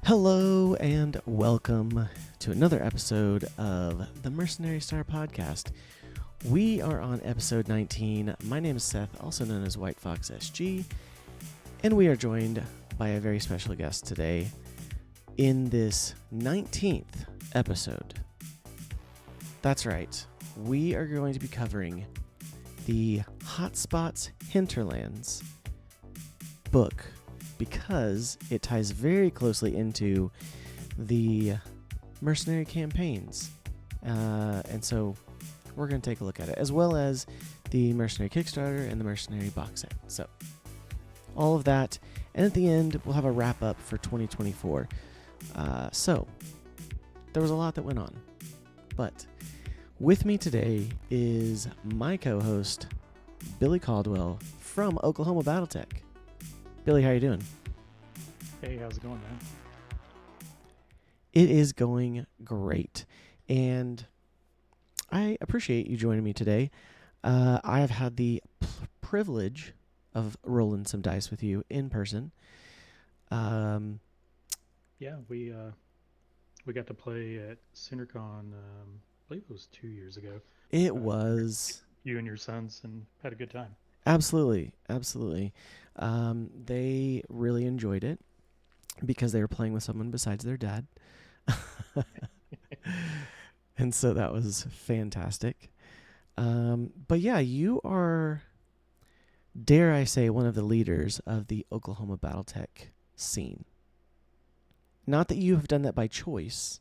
Hello and welcome to another episode of the Mercenary Star Podcast. We are on episode 19. My name is Seth, also known as White Fox SG, and we are joined by a very special guest today in this 19th episode. That's right, we are going to be covering the Hotspots Hinterlands book, because it ties very closely into the mercenary campaigns. And so we're going to take a look at it, as well as the Mercenary Kickstarter and the Mercenary Box set. So all of that. And at the end, we'll have a wrap up for 2024. So there was a lot that went on. But with me today is my co-host, Billy Caldwell from Oklahoma BattleTech. Billy, how you doing? Hey, how's it going, man? It is going great, and I appreciate you joining me today. I have had the privilege of rolling some dice with you in person. Yeah, we got to play at CenterCon. I believe it was 2 years ago. It was you and your sons, and had a good time. Absolutely. They really enjoyed it because they were playing with someone besides their dad. And so that was fantastic. But yeah, you are, dare I say, one of the leaders of the Oklahoma BattleTech scene. Not that you have done that by choice,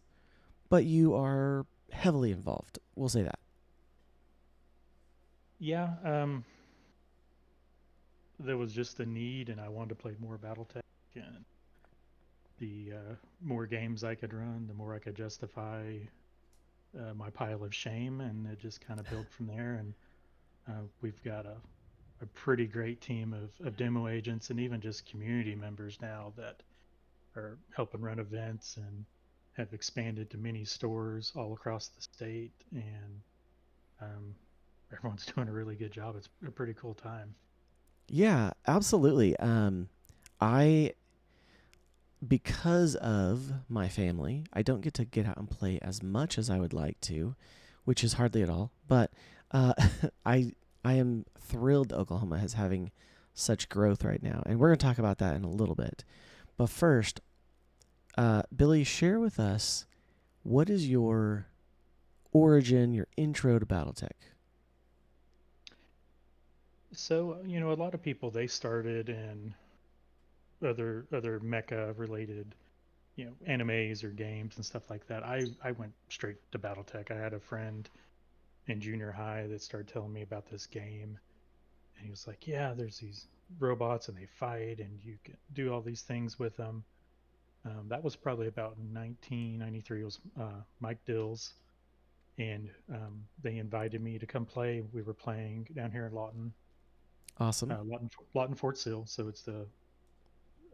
but you are heavily involved. We'll say that. Yeah, there was just a need, and I wanted to play more BattleTech, and the more games I could run, the more I could justify my pile of shame, and it just kind of built from there. And we've got a pretty great team of demo agents and even just community members now that are helping run events and have expanded to many stores all across the state, and everyone's doing a really good job. It's a pretty cool time. Yeah, absolutely. Because of my family, I don't get to get out and play as much as I would like to, which is hardly at all. But I am thrilled Oklahoma is having such growth right now, and we're going to talk about that in a little bit. But first, Billy, share with us, what is your origin, your intro to BattleTech? So, a lot of people, they started in other mecha related, animes or games and stuff like that. I went straight to BattleTech. I had a friend in junior high that started telling me about this game, and he was like, "Yeah, there's these robots and they fight, and you can do all these things with them." That was probably about 1993. It was Mike Dills, and they invited me to come play. We were playing down here in Lawton, Awesome. Lawton Fort Sill, so it's the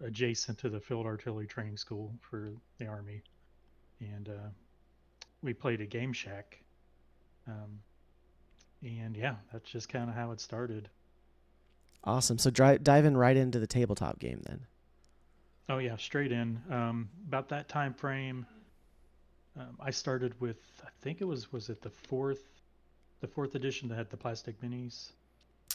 adjacent to the Field Artillery Training School for the Army, and we played a Game Shack, um, and yeah, that's just kind of how it started. Awesome. So diving right into the tabletop game then. Oh yeah, straight in. About that time frame, I started with, I think it was it the fourth edition that had the plastic minis.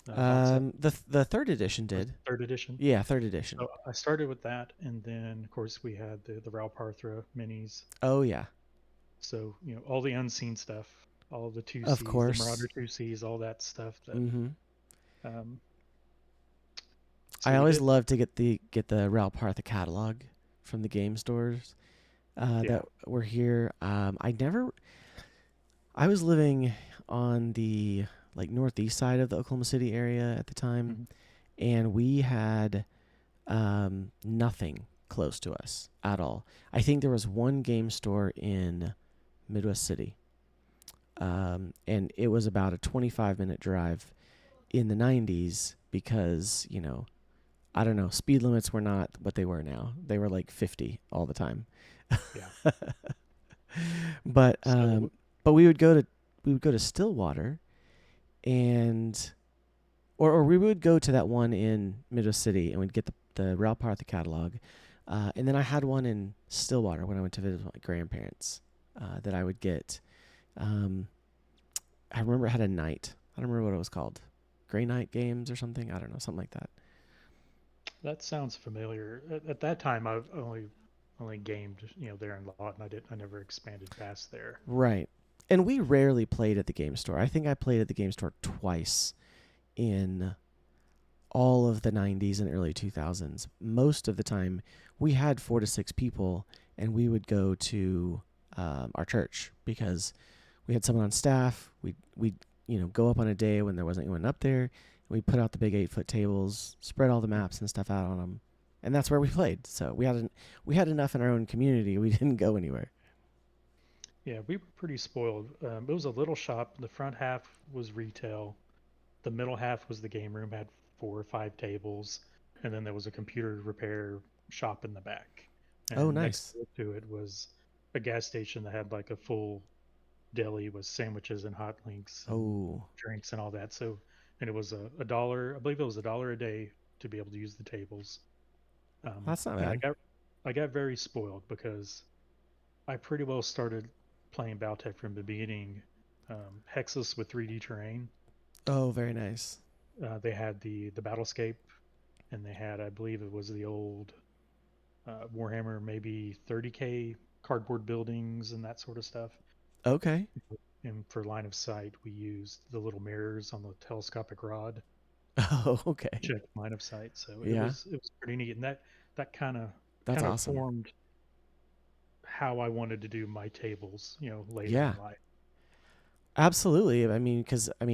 Box set. The third edition did. Third edition. Yeah, third edition. So I started with that, and then of course we had the Raul Parthra minis. Oh yeah. So all the unseen stuff, all the 2Cs, Of course. the Marauder 2Cs, all that stuff. That I always love to get the Raul Parthra catalog from the game stores that were here. I was living on the northeast side of the Oklahoma City area at the time, and we had nothing close to us at all. I think there was one game store in Midwest City, and it was about a 25-minute drive in the 90s because, I don't know, speed limits were not what they were now. They were like 50 all the time. Yeah. But we would go to Stillwater, and or we would go to that one in Midwest City, and we'd get the Raul Parthra catalog. And then I had one in Stillwater when I went to visit my grandparents that I would get. Um, I remember it had a night. I don't remember what it was called. Gray Night Games or something. I don't know, something like that. That sounds familiar. At that time, I've only gamed, there in Lawton. I never expanded past there. Right. And we rarely played at the game store. I think I played at the game store twice in all of the 90s and early 2000s. Most of the time, we had 4 to 6 people, and we would go to our church because we had someone on staff. We'd go up on a day when there wasn't anyone up there. We put out the big 8-foot tables, spread all the maps and stuff out on them, and that's where we played. So we had enough in our own community. We didn't go anywhere. Yeah, we were pretty spoiled. It was a little shop. The front half was retail. The middle half was the game room, had 4 or 5 tables, and then there was a computer repair shop in the back. Oh, And next nice. to it was a gas station that had like a full deli with sandwiches and hot links and Oh, drinks and all that. So, and it was a dollar. I believe it was a dollar a day to be able to use the tables. that's not And bad. I got very spoiled because I pretty well started playing BattleTech from the beginning. Hexus with 3D terrain. Oh, very nice. They had the Battlescape, and they had, I believe it was the old Warhammer, maybe 30K cardboard buildings and that sort of stuff. Okay. And for line of sight, we used the little mirrors on the telescopic rod Oh, to okay. check line of sight. So Yeah, it was pretty neat, and that that's kind of awesome. formed how I wanted to do my tables, later Yeah, in life. absolutely. I mean, because I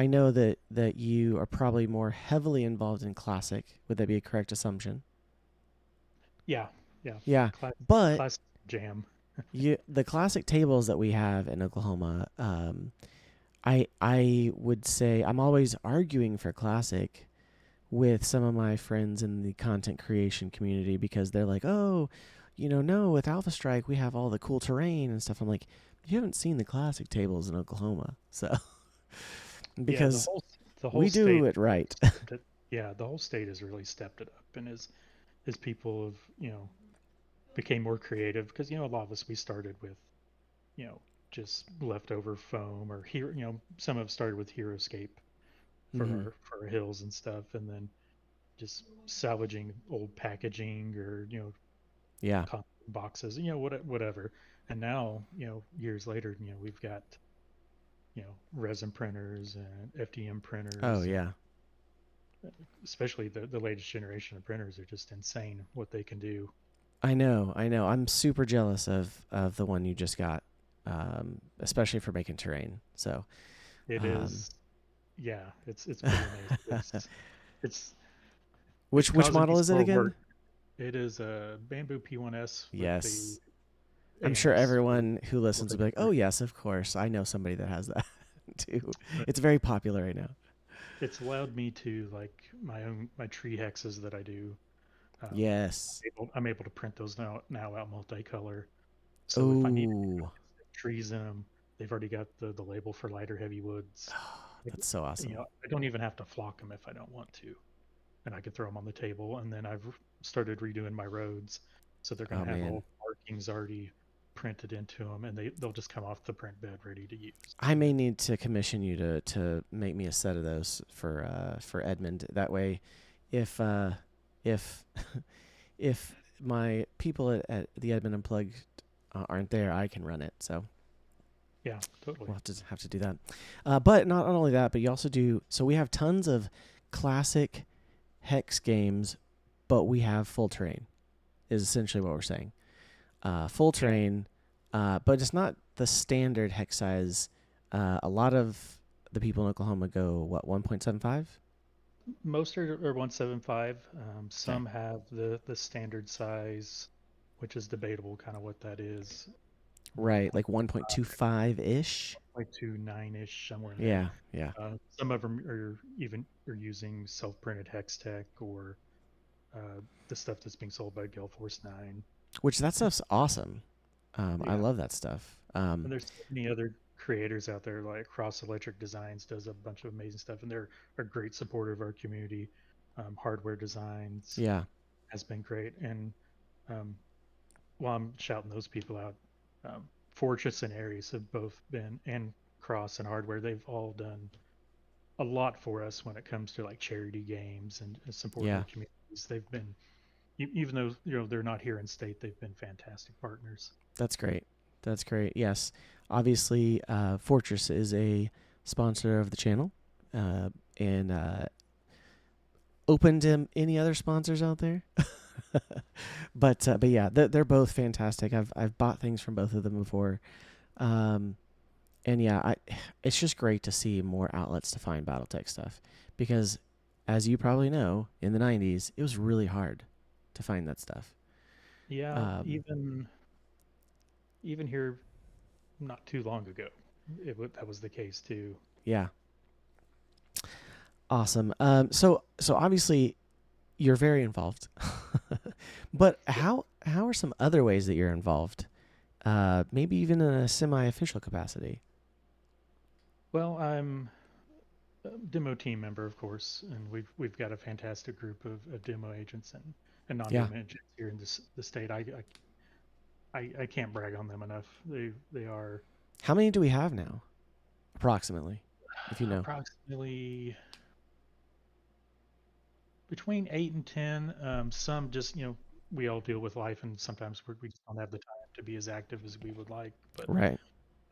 know that you are probably more heavily involved in classic. Would that be a correct assumption? Yeah, yeah, Yeah, classic, but classic jam. the classic tables that we have in Oklahoma, I would say I'm always arguing for classic with some of my friends in the content creation community because they're like, oh, no, with Alpha Strike we have all the cool terrain and stuff. I'm like, you haven't seen the classic tables in Oklahoma, so Yeah, because the whole we do state it has really right. stepped it. Yeah, the whole state has really stepped it up, and as people have became more creative, because a lot of us, we started with you know just leftover foam or here, some have started with HeroScape Hmm. for our hills and stuff, and then just salvaging old packaging or Yeah, boxes, whatever. And now, years later, we've got resin printers and FDM oh printers, and yeah, especially the latest generation of printers are just insane what they can do. I know. I'm super jealous of the one you just got, especially for making terrain. So, It um, is, yeah, it's pretty amazing. It's it's which causing me model is some it more again? work. It is a Bamboo P1S with the Yes, I'm sure amps everyone who for listens the will be like, "Oh conversion. yes, of course. I know somebody that has that too." But It's very popular right now. it's allowed me to, like, my tree hexes that I do. Yes. I'm able to print those now out multicolor. So if I need Oh, trees in them, they've already got the label for lighter heavy woods. that's so awesome. I don't even have to flock them if I don't want to, and I can throw them on the table. And then I've started redoing my roads, so they're going Oh to have man, all markings already printed into them, and they'll just come off the print bed ready to use. I And may then need to commission you to make me a set of those for Edmund. That way, if if if my people at the Edmund Unplugged aren't there, I can run it. So yeah, totally. we'll have to do that. But not only that, but you also do. So we have tons of classic hex games, but we have full terrain. Is essentially what we're saying. Full Yeah, terrain, but it's not the standard hex size. A lot of the people in Oklahoma go what 1.75. most are 175. Okay, Some have the standard size, which is debatable, kind of what that is. right, like 1.25 ish. 1.29 ish, somewhere in there. Yeah, yeah. Some of them are using self-printed hex tech or the stuff that's being sold by Gale Force 9. Which that stuff's awesome. I Yeah, love that stuff. and there's so many other creators out there, like Cross Electric Designs does a bunch of amazing stuff, and they're a great supporter of our community. Hardware Designs, Yeah. has been great. And um, while I'm shouting those people out, Fortress and Ares have both been, and Cross and Hardware, they've all done a lot for us when it comes to like charity games and supporting Yeah, the communities. They've been, even though they're not here in state, they've been fantastic partners. that's great. That's great. Yes, obviously, Fortress is a sponsor of the channel, and open to any other sponsors out there. But yeah, they're both fantastic. I've bought things from both of them before, um, and yeah, it's just great to see more outlets to find BattleTech stuff because, as you probably know, in the '90s it was really hard to find that stuff. Yeah, Um, even here not too long ago, that was the case too. yeah, awesome. So obviously you're very involved, but Yeah. how are some other ways that you're involved? Maybe even in a semi-official capacity. Well, I'm a demo team member, of course, and we've got a fantastic group of demo agents and Yeah. non-demo agents here in the state. I can't brag on them enough. They are How many do we have now, approximately, if you know? approximately between 8 and 10. Some just we all deal with life, and sometimes we just don't have the time to be as active as we would like. But Right.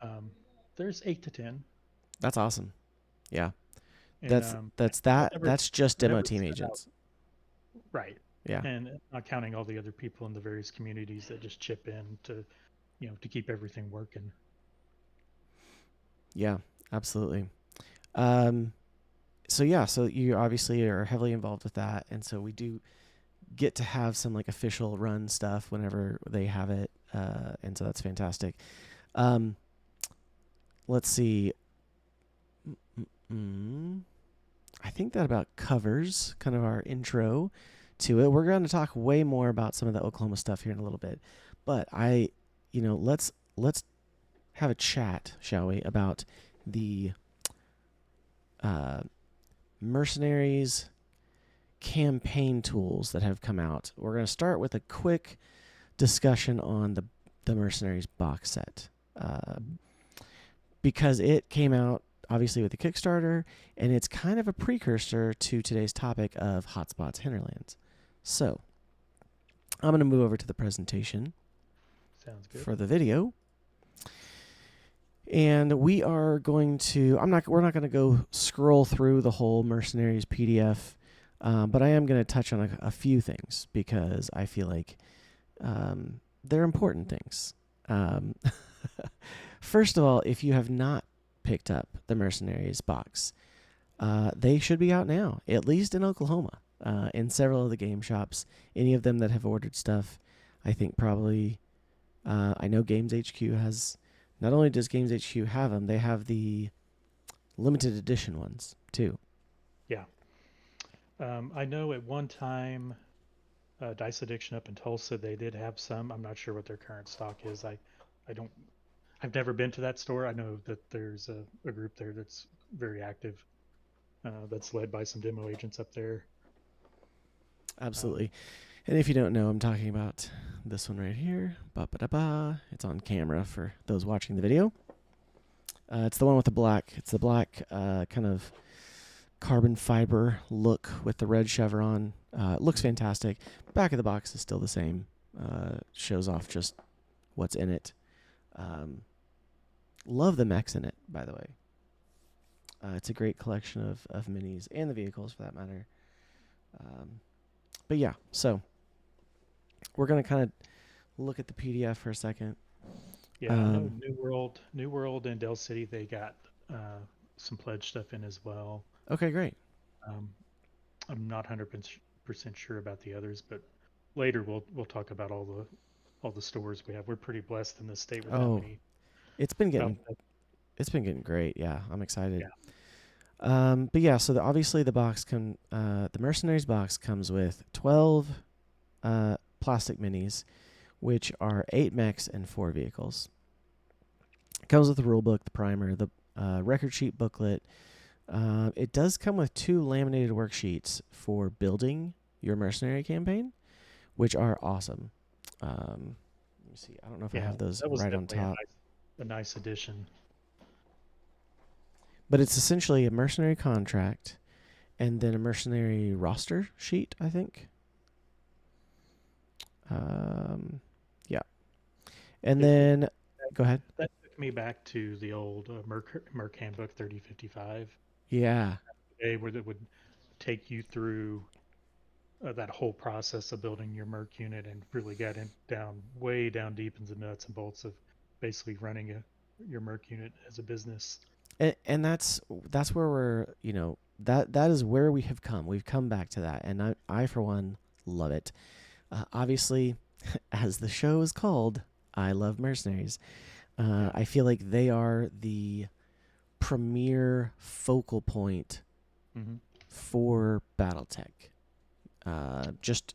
um, there's 8 to 10, That's awesome. Yeah. and That's never that's just demo never team set out agents. right, Yeah. and not counting all the other people in the various communities that just chip in to to keep everything working. Yeah. Absolutely. Um. So yeah. So you obviously are heavily involved with that, and so we do get to have some like official run stuff whenever they have it, and so that's fantastic. Um. Let's see. Mm, I think that about covers kind of our intro to it. We're going to talk way more about some of the Oklahoma stuff here in a little bit, but let's have a chat, shall we, about the uh, Mercenaries campaign tools that have come out. We're going to start with a quick discussion on the Mercenaries box set, because it came out obviously with the Kickstarter, and it's kind of a precursor to today's topic of Hotspots Hinterlands. So I'm going to move over to the presentation Sounds good. for the video. And we are going to, we're not going to go scroll through the whole Mercenaries PDF, but I am going to touch on a few things because I feel like they're important things. First of all, if you have not picked up the Mercenaries box, they should be out now, at least in Oklahoma, in several of the game shops. Any of them that have ordered stuff, I think probably, I know Games HQ has, not only does Games HQ have them, they have the limited edition ones too. Yeah. I know at one time, Dice Addiction up in Tulsa, they did have some. I'm not sure what their current stock is. I don't. I've never been to that store. I know that there's a group there that's very active. That's led by some demo agents up there. Um, Absolutely. And if you don't know, I'm talking about this one right here. Ba-ba-da-ba. It's on camera for those watching the video. It's the one with the black. It's the black kind of carbon fiber look with the red chevron. It looks fantastic. Back of the box is still the same. Shows off just what's in it. Love the mechs in it, by the way. It's a great collection of minis and the vehicles for that matter. But yeah, so we're going to kind of look at the PDF for a second. yeah, I know New World, and Del City they got some pledge stuff in as well. Okay, great. Um, I'm not 100% sure about the others, but later we'll talk about all the stores we have. We're pretty blessed in this state with that Oh, many. it's been About getting it's been getting great. Yeah, I'm excited. yeah, But yeah, so obviously the Mercenaries box comes with 12 plastic minis, which are 8 mechs and 4 vehicles. It comes with the rule book, the primer, the record sheet booklet. It does come with 2 laminated worksheets for building your mercenary campaign. which are awesome. Let me see. I don't know if I Yeah, have those that was right on definitely top, a nice addition. but it's essentially a mercenary contract and then a mercenary roster sheet, I think. Um, yeah. And It then go ahead. that took me back to the old Merc Handbook 3055 Yeah. day, where that would take you through that whole process of building your Merc unit and really got in down way down deep into the nuts and bolts of basically running your Merc unit as a business. And that's where we're, that is where we have come. We've come back to that, and I for one love it. Obviously, as the show is called, I love mercenaries. Yeah. I feel like they are the premier focal point Hmm. for BattleTech. Just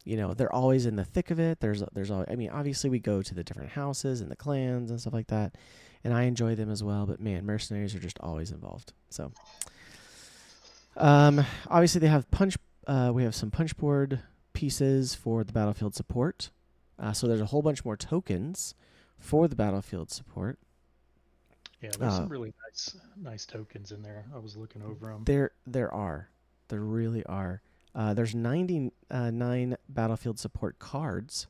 they're always in the thick of it. There's always, I mean, obviously we go to the different houses and the clans and stuff like that, and I enjoy them as well. But man, mercenaries are just always involved. So, obviously they have punch. We have some punch board pieces for the battlefield support. So there's a whole bunch more tokens for the battlefield support. Yeah, there's Uh, some really nice tokens in there. I was looking over them. there really are. There's 99 battlefield support cards,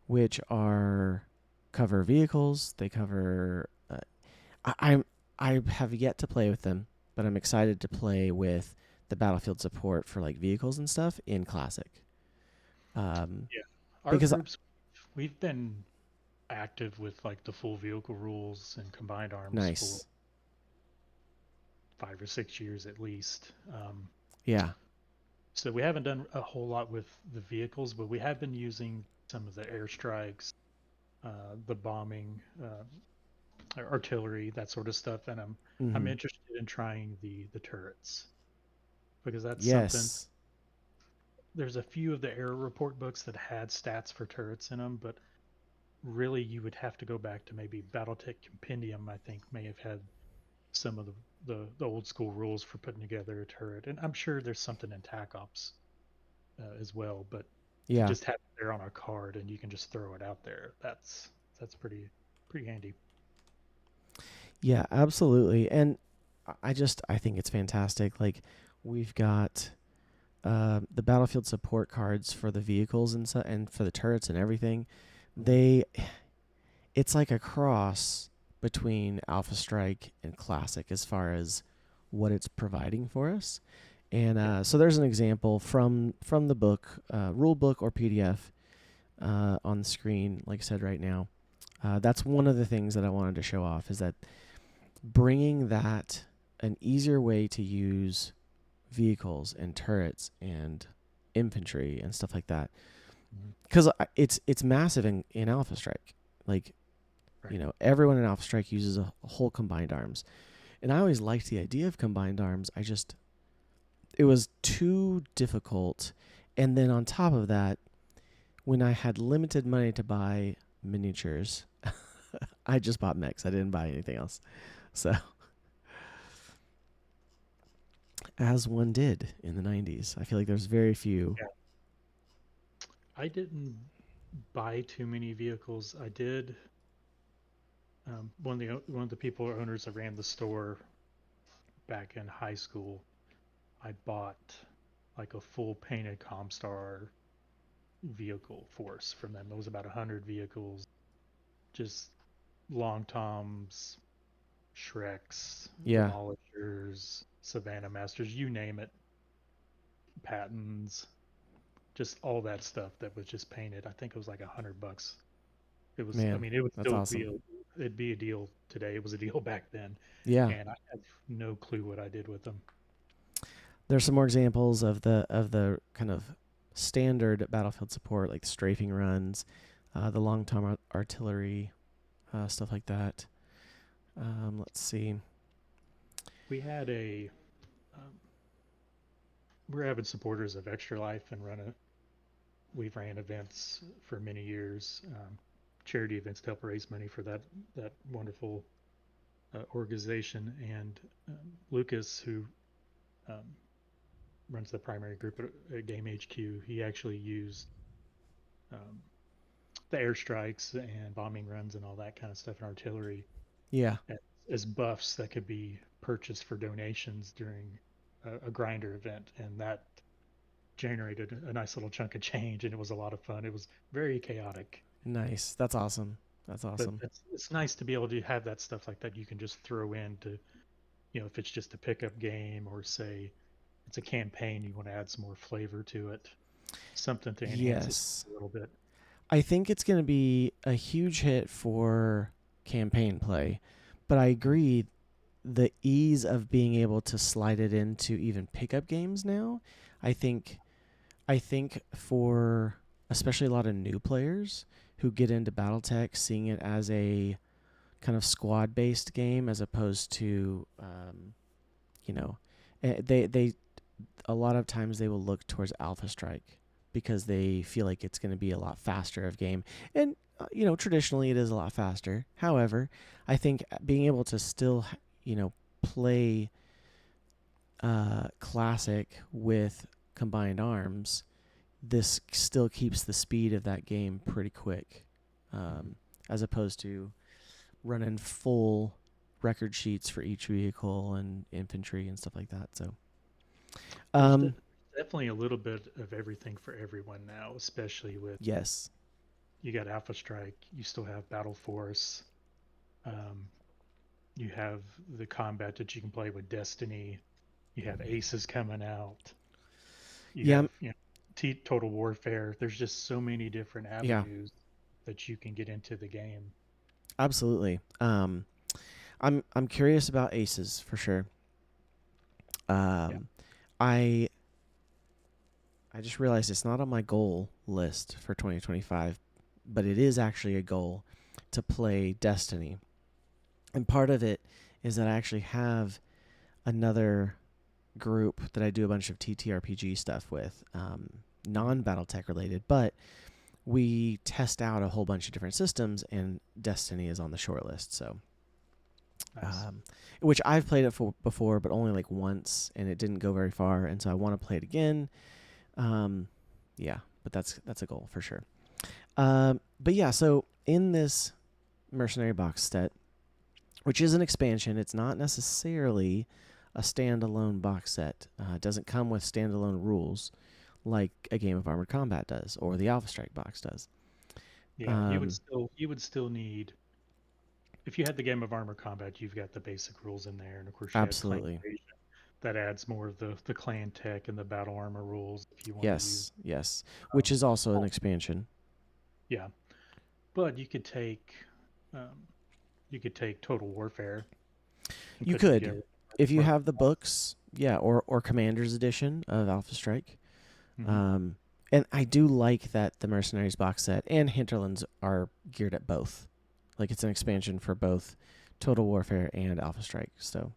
which are cover vehicles. They cover. I have yet to play with them, but I'm excited to play with the battlefield support for like vehicles and stuff in Classic. Um, Yeah, our because groups, we've been active with like the full vehicle rules and combined arms for nice, 5 or 6 years at least. yeah, So we haven't done a whole lot with the vehicles, but we have been using some of the airstrikes, the bombing, artillery, that sort of stuff, and I'm mm-hmm. interested in trying the turrets because that's something. Yes, There's a few of the air report books that had stats for turrets in them, but really you would have to go back to maybe BattleTech Compendium. I think may have had some of the old school rules for putting together a turret, and I'm sure there's something in TAC Ops as well. But to yeah, just have it there on a card and you can just throw it out there, that's pretty handy. yeah, absolutely. And I think it's fantastic. Like we've got the battlefield support cards for the vehicles and for the turrets and everything. Mhm. They It's like a cross between Alpha Strike and Classic as far as what it's providing for us. And Yeah. so there's an example from the book, rule book or PDF on the screen, like I said right now. That's one of the things that I wanted to show off is that bringing that an easier way to use vehicles and turrets and infantry and stuff like that, Mhm. because it's massive in Alpha Strike. Like Right. everyone in Alpha Strike uses a whole combined arms. And I always liked the idea of combined arms. It was too difficult. And then on top of that, when I had limited money to buy miniatures, I just bought mechs. I didn't buy anything else. So, as one did in the 90s, I feel like there's very few. Yeah. I didn't buy too many vehicles. I did. One of the people or owners that ran the store back in high school, I bought like a full painted Comstar vehicle force from them. It was about 100 vehicles, just long toms, Shreks, Yeah, Demolishers, Savannah Masters, you name it, Pattons, just all that stuff that was just painted. I think it was like $100. It was, I man, mean, it would that's still be awesome. it'd be a deal today. It was a deal back then, Yeah, and I have no clue what I did with them. there's some more examples of the kind of standard battlefield support, like strafing runs, the long tom artillery, stuff like that. Let's see. We had a we're avid supporters of Extra Life and we've ran events for many years, charity events to help raise money for that wonderful organization. And Lucas, who um, runs the primary group at Game HQ. He actually used um, the airstrikes and bombing runs and all that kind of stuff and artillery Yeah. as buffs that could be purchased for donations during a grinder event, and that generated a nice little chunk of change, and it was a lot of fun. It was very chaotic, Nice. That's awesome. That's but awesome. it's nice to be able to have that stuff like that you can just throw in to, if it's just a pickup game or say it's a campaign, you want to add some more flavor to it, something to enhance it Yes. a little bit. I think it's going to be a huge hit for campaign play, but I agree the ease of being able to slide it into even pickup games now. I think for especially a lot of new players who get into BattleTech, seeing it as a kind of squad-based game as opposed to, you know, they a lot of times they will look towards Alpha Strike because they feel like it's going to be a lot faster of game, and traditionally it is a lot faster. However, I think being able to still play classic with combined arms, this still keeps the speed of that game pretty quick, as opposed to running full record sheets for each vehicle and infantry and stuff like that. So, There's definitely a little bit of everything for everyone now, especially with yes, you got Alpha Strike, you still have Battle Force, um, you have the combat that you can play with Destiny, you have Aces coming out, you yeah, have Total Warfare. There's just so many different yeah, avenues that you can get into the game. absolutely. I'm curious about Aces for sure. Yeah. I just realized it's not on my goal list for 2025, but it is actually a goal to play Destiny. And part of it is that I actually have another group that I do a bunch of TTRPG stuff with, non-BattleTech related, but we test out a whole bunch of different systems, and Destiny is on the short list. So, Nice. which I've played it for before, but only like once, and it didn't go very far, and so I want to play it again. Yeah, but that's a goal for sure. But yeah, so in this Mercenary Box set, which is an expansion, it's not necessarily a standalone box set. It doesn't come with standalone rules like a game of Armored Combat does or the Alpha Strike box does. Yeah, you would still need, if you had the game of Armor Combat, you've got the basic rules in there, and of course you had Clan Absolutely. Invasion that adds more of the clan tech and the battle armor rules if you want to use. Yes, which is also an Oh, expansion. yeah, but um, you could take Total Warfare and You put it could, together. if you have the books, yeah, or Commander's Edition of Alpha Strike. Mm-hmm. Um, and I do like that the Mercenaries box set and Hinterlands are geared at both. Like it's an expansion for both Total Warfare and Alpha Strike. So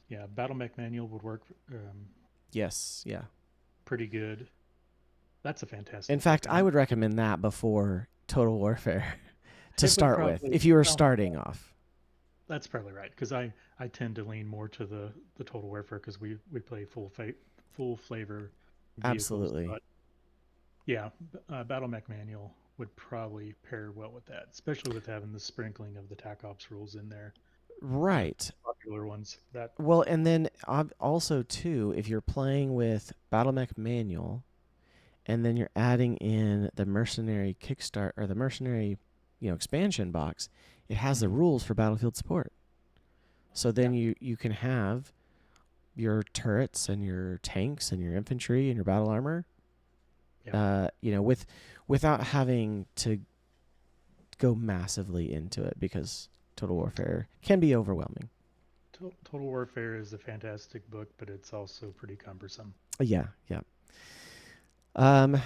Yeah, Battle Mech Manual would work yes, yeah. pretty good. That's a In fantastic book. fact, I would recommend that before Total Warfare to It would start with, probably, if you were well, starting off. that's probably right because I tend to lean more to the Total Warfare because we play full flavor vehicles. Absolutely. But yeah, Battle Mech Manual would probably pair well with that, especially with having the sprinkling of the TAC Ops rules in there, the Right. popular ones. That Well, and then also too, if you're playing with BattleMech Manual, and then you're adding in the Mercenary Kickstart or the Mercenary, expansion box, it has the Mhm. rules for battlefield support. So Yeah, then you can have your turrets and your tanks and your infantry and your battle armor, yeah. without having to go massively into it because Total Warfare can be overwhelming. Total Warfare is a fantastic book, but it's also pretty cumbersome. Yeah, yeah. Um,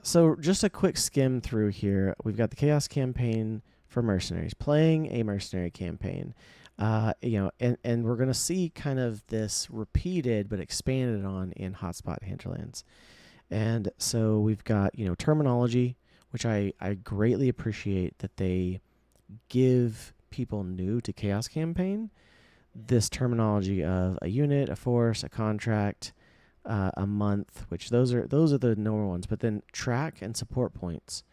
so just a quick skim through here. We've got the Chaos campaign for Mercenaries, playing a Mercenary campaign. And we're going to see kind of this repeated but expanded on in Hotspot Hinterlands. And so we've got, terminology, which I greatly appreciate that they give people new to Chaos campaign this terminology of a unit, a force, a contract, a month, which those are the normal ones. But then track and support points.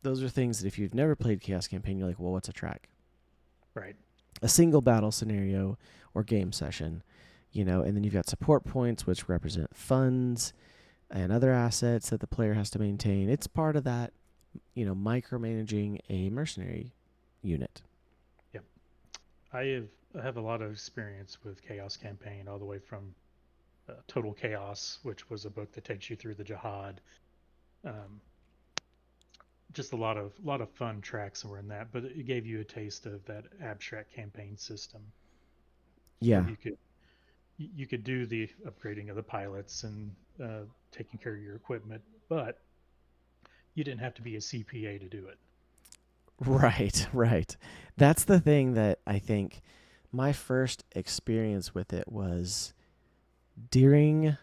Those are things that if you've never played Chaos Campaign, you're like, well, what's a track? Right. A single battle scenario or game session, and then you've got support points, which represent funds and other assets that the player has to maintain. It's part of that, micromanaging a mercenary unit. Yep. I have a lot of experience with Chaos Campaign, all the way from Total Chaos, which was a book that takes you through the Jihad. Um, just a lot of fun tracks were in that, but it gave you a taste of that abstract campaign system where Yeah, you could do the upgrading of the pilots and taking care of your equipment, but you didn't have to be a CPA to do it. right, right. That's the thing that I think my first experience with it was during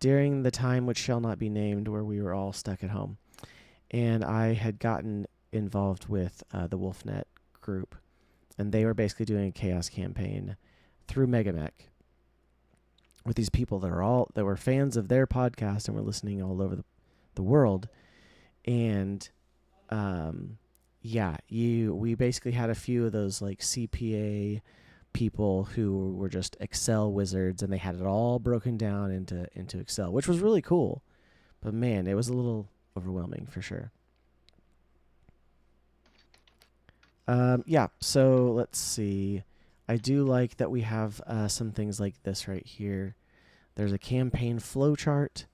during the time which shall not be named, where we were all stuck at home, and I had gotten involved with the WolfNet group, and they were basically doing a chaos campaign through Megamech with these people that were fans of their podcast and were listening all over the world. And we basically had a few of those like CPA people who were just Excel wizards, and they had it all broken down into Excel, which was really cool. But man, it was a little overwhelming for sure. So let's see. I do like that we have some things like this right here. There's a campaign flowchart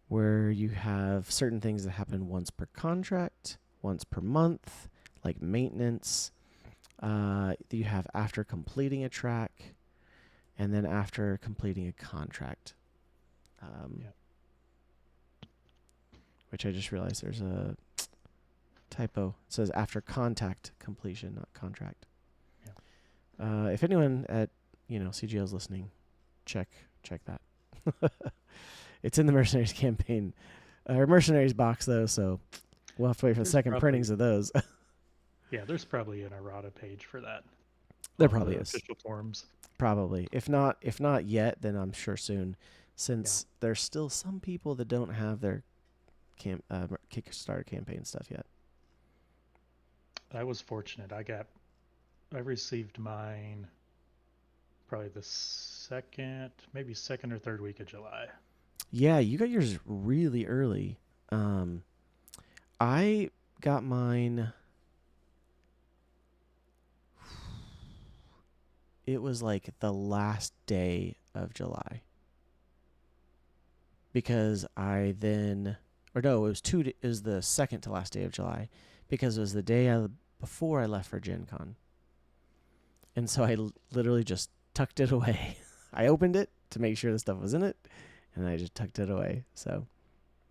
where you have certain things that happen once per contract, once per month, like maintenance. You have after completing a track, and then after completing a contract. Yeah. Which I just realized there's a typo. It says after contact completion, not contract. Yeah. If anyone at CGL is listening, check that. It's in the Mercenaries campaign, or Mercenaries box though, so we'll have to wait for the second printings of those. Yeah, there's probably an errata page for that. There On probably the is. official forums. Probably. If not yet, then I'm sure soon, since there's still some people that don't have their Kickstarter campaign stuff yet. I was fortunate. I received mine probably the maybe second or third week of July. Yeah, you got yours really early. I got mine. It was like the last day of July, because it was it was the second to last day of July, because it was the day before I left for GenCon, and so I literally just tucked it away. I opened it to make sure the stuff was in it, and I just tucked it away. So,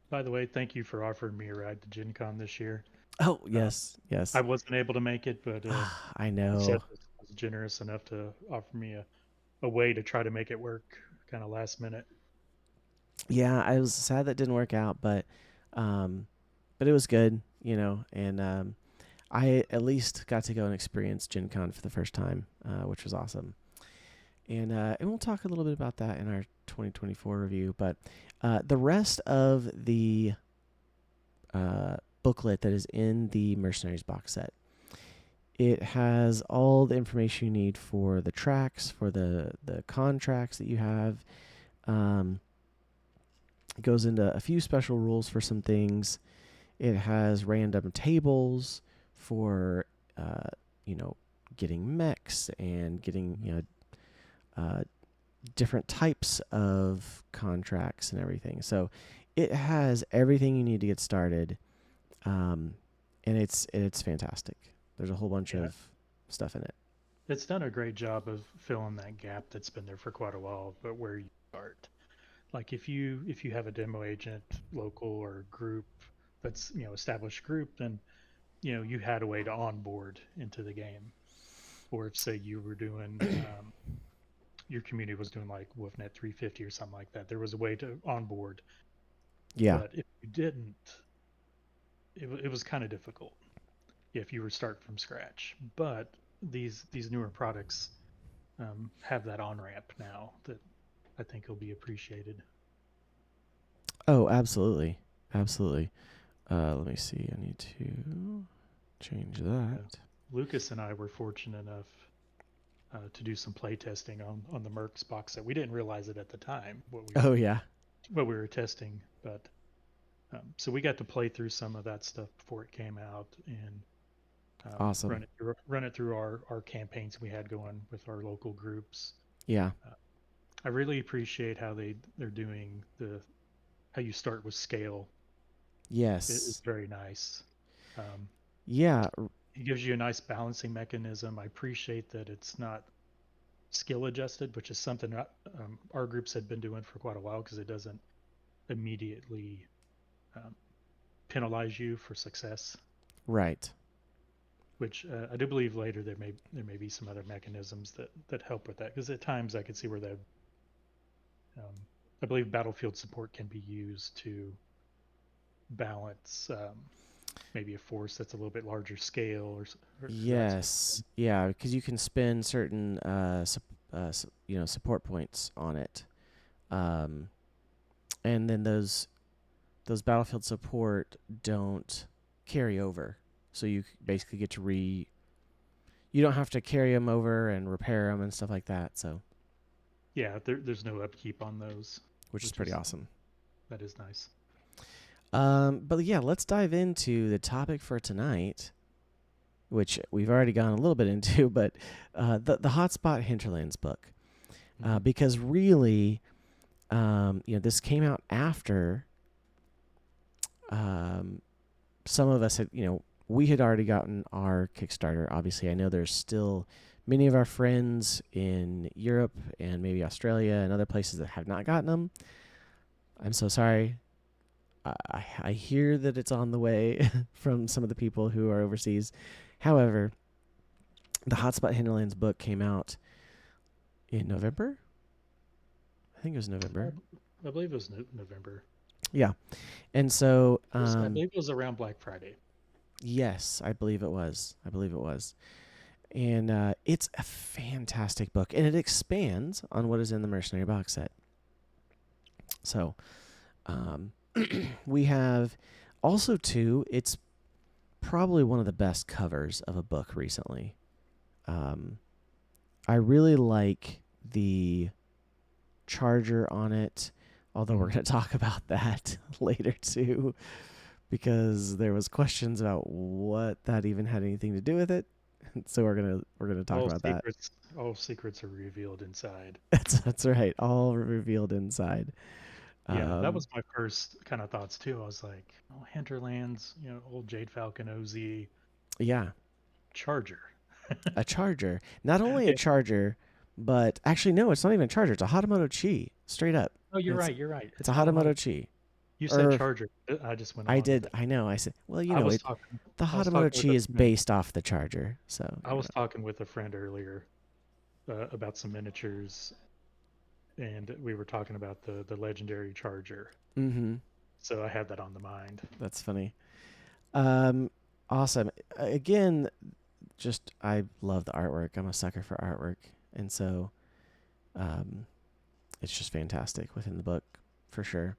By the way, thank you for offering me a ride to GenCon this year. oh yes, I yes, wasn't able to make it, but I know. Seth was generous enough to offer me a way to try to make it work kind of last minute. Yeah, I was sad that didn't work out, but it was good, and I at least got to go and experience Gen Con for the first time, which was awesome. And we'll talk a little bit about that in our 2024 review. But the rest of the booklet that is in the Mercenaries box set, it has all the information you need for the tracks, for the contracts that you have. It goes into a few special rules for some things. It has random tables for, getting mechs and getting, different types of contracts and everything. So it has everything you need to get started, and it's fantastic. There's a whole bunch of stuff in it. It's done a great job of filling that gap that's been there for quite a while, but where you start. Like if you have a demo agent, local or group that's established group, then you had a way to onboard into the game. Or if say you were doing your community was doing like WolfNet 350 or something like that, there was a way to onboard. Yeah. But if you didn't, it was kind of difficult if you were starting from scratch. But these newer products have that on ramp now that I think it'll be appreciated. Oh, absolutely. Absolutely. Let me see. I need to change that. Lucas and I were fortunate enough to do some play testing on the Mercs box set. We didn't realize it at the time Oh, yeah. what we were testing, but so we got to play through some of that stuff before it came out and Awesome. run it through our campaigns we had going with our local groups. Yeah. I really appreciate how they're doing how you start with scale. It's Yes. very nice. Um, Yeah. it gives you a nice balancing mechanism. I appreciate that it's not skill adjusted, which is something our groups had been doing for quite a while because it doesn't immediately um, penalize you for success. Right. Which I do believe later there may be some other mechanisms that help with that because at times I could see where that I believe battlefield support can be used to balance maybe a force that's a little bit larger scale or that sort of Yes. thing. Yeah, because you can spend certain support points on it. Um, and then those battlefield support don't carry over. So you basically get to you don't have to carry them over and repair them and stuff like that. So, Yeah, there's no upkeep on those, which is which pretty is awesome. that is nice. But yeah, let's dive into the topic for tonight, which we've already gone a little bit into, but the Hotspot Hinterlands book, Mm-hmm. because really, this came out after some of us had, we had already gotten our Kickstarter. Obviously, I know there's still many of our friends in Europe and maybe Australia and other places that have not gotten them. I'm so sorry. I hear that it's on the way from some of the people who are overseas. However, the Hotspot Hinterlands book came out in November. I think it was November. I believe it was November. Yeah. And so, I believe it was around Black Friday. yes, I believe it was. And it's a fantastic book, and it expands on what is in the Mercenary Box set. So, we have also too. It's probably one of the best covers of a book recently. I really like the charger on it, although we're going to talk about that later too, because there was questions about what that even had anything to do with it. So we're gonna talk about that. All secrets are revealed inside. That's right. All revealed inside. Yeah, that was my first kind of thoughts too. I was like, oh, Hinterlands, old Jade Falcon OZ Yeah, charger. a charger. Not only a charger, but actually no, it's not even a charger. It's a Hatamoto Chi. Straight up. Oh, you're It's right. You're right. it's a It's Hatamoto. Hatamoto Chi. You said Or charger. I just went I along with did. it. I know. I said, well, I was it. talking. The I was Hatamoto talking with Chi a is friend. based off the charger. So I was talking with a friend earlier about some miniatures, and we were talking about the legendary charger. Mm-hmm. So I had that on the mind. That's funny. Awesome. Again, just I love the artwork. I'm a sucker for artwork, and so, it's just fantastic within the book, for sure.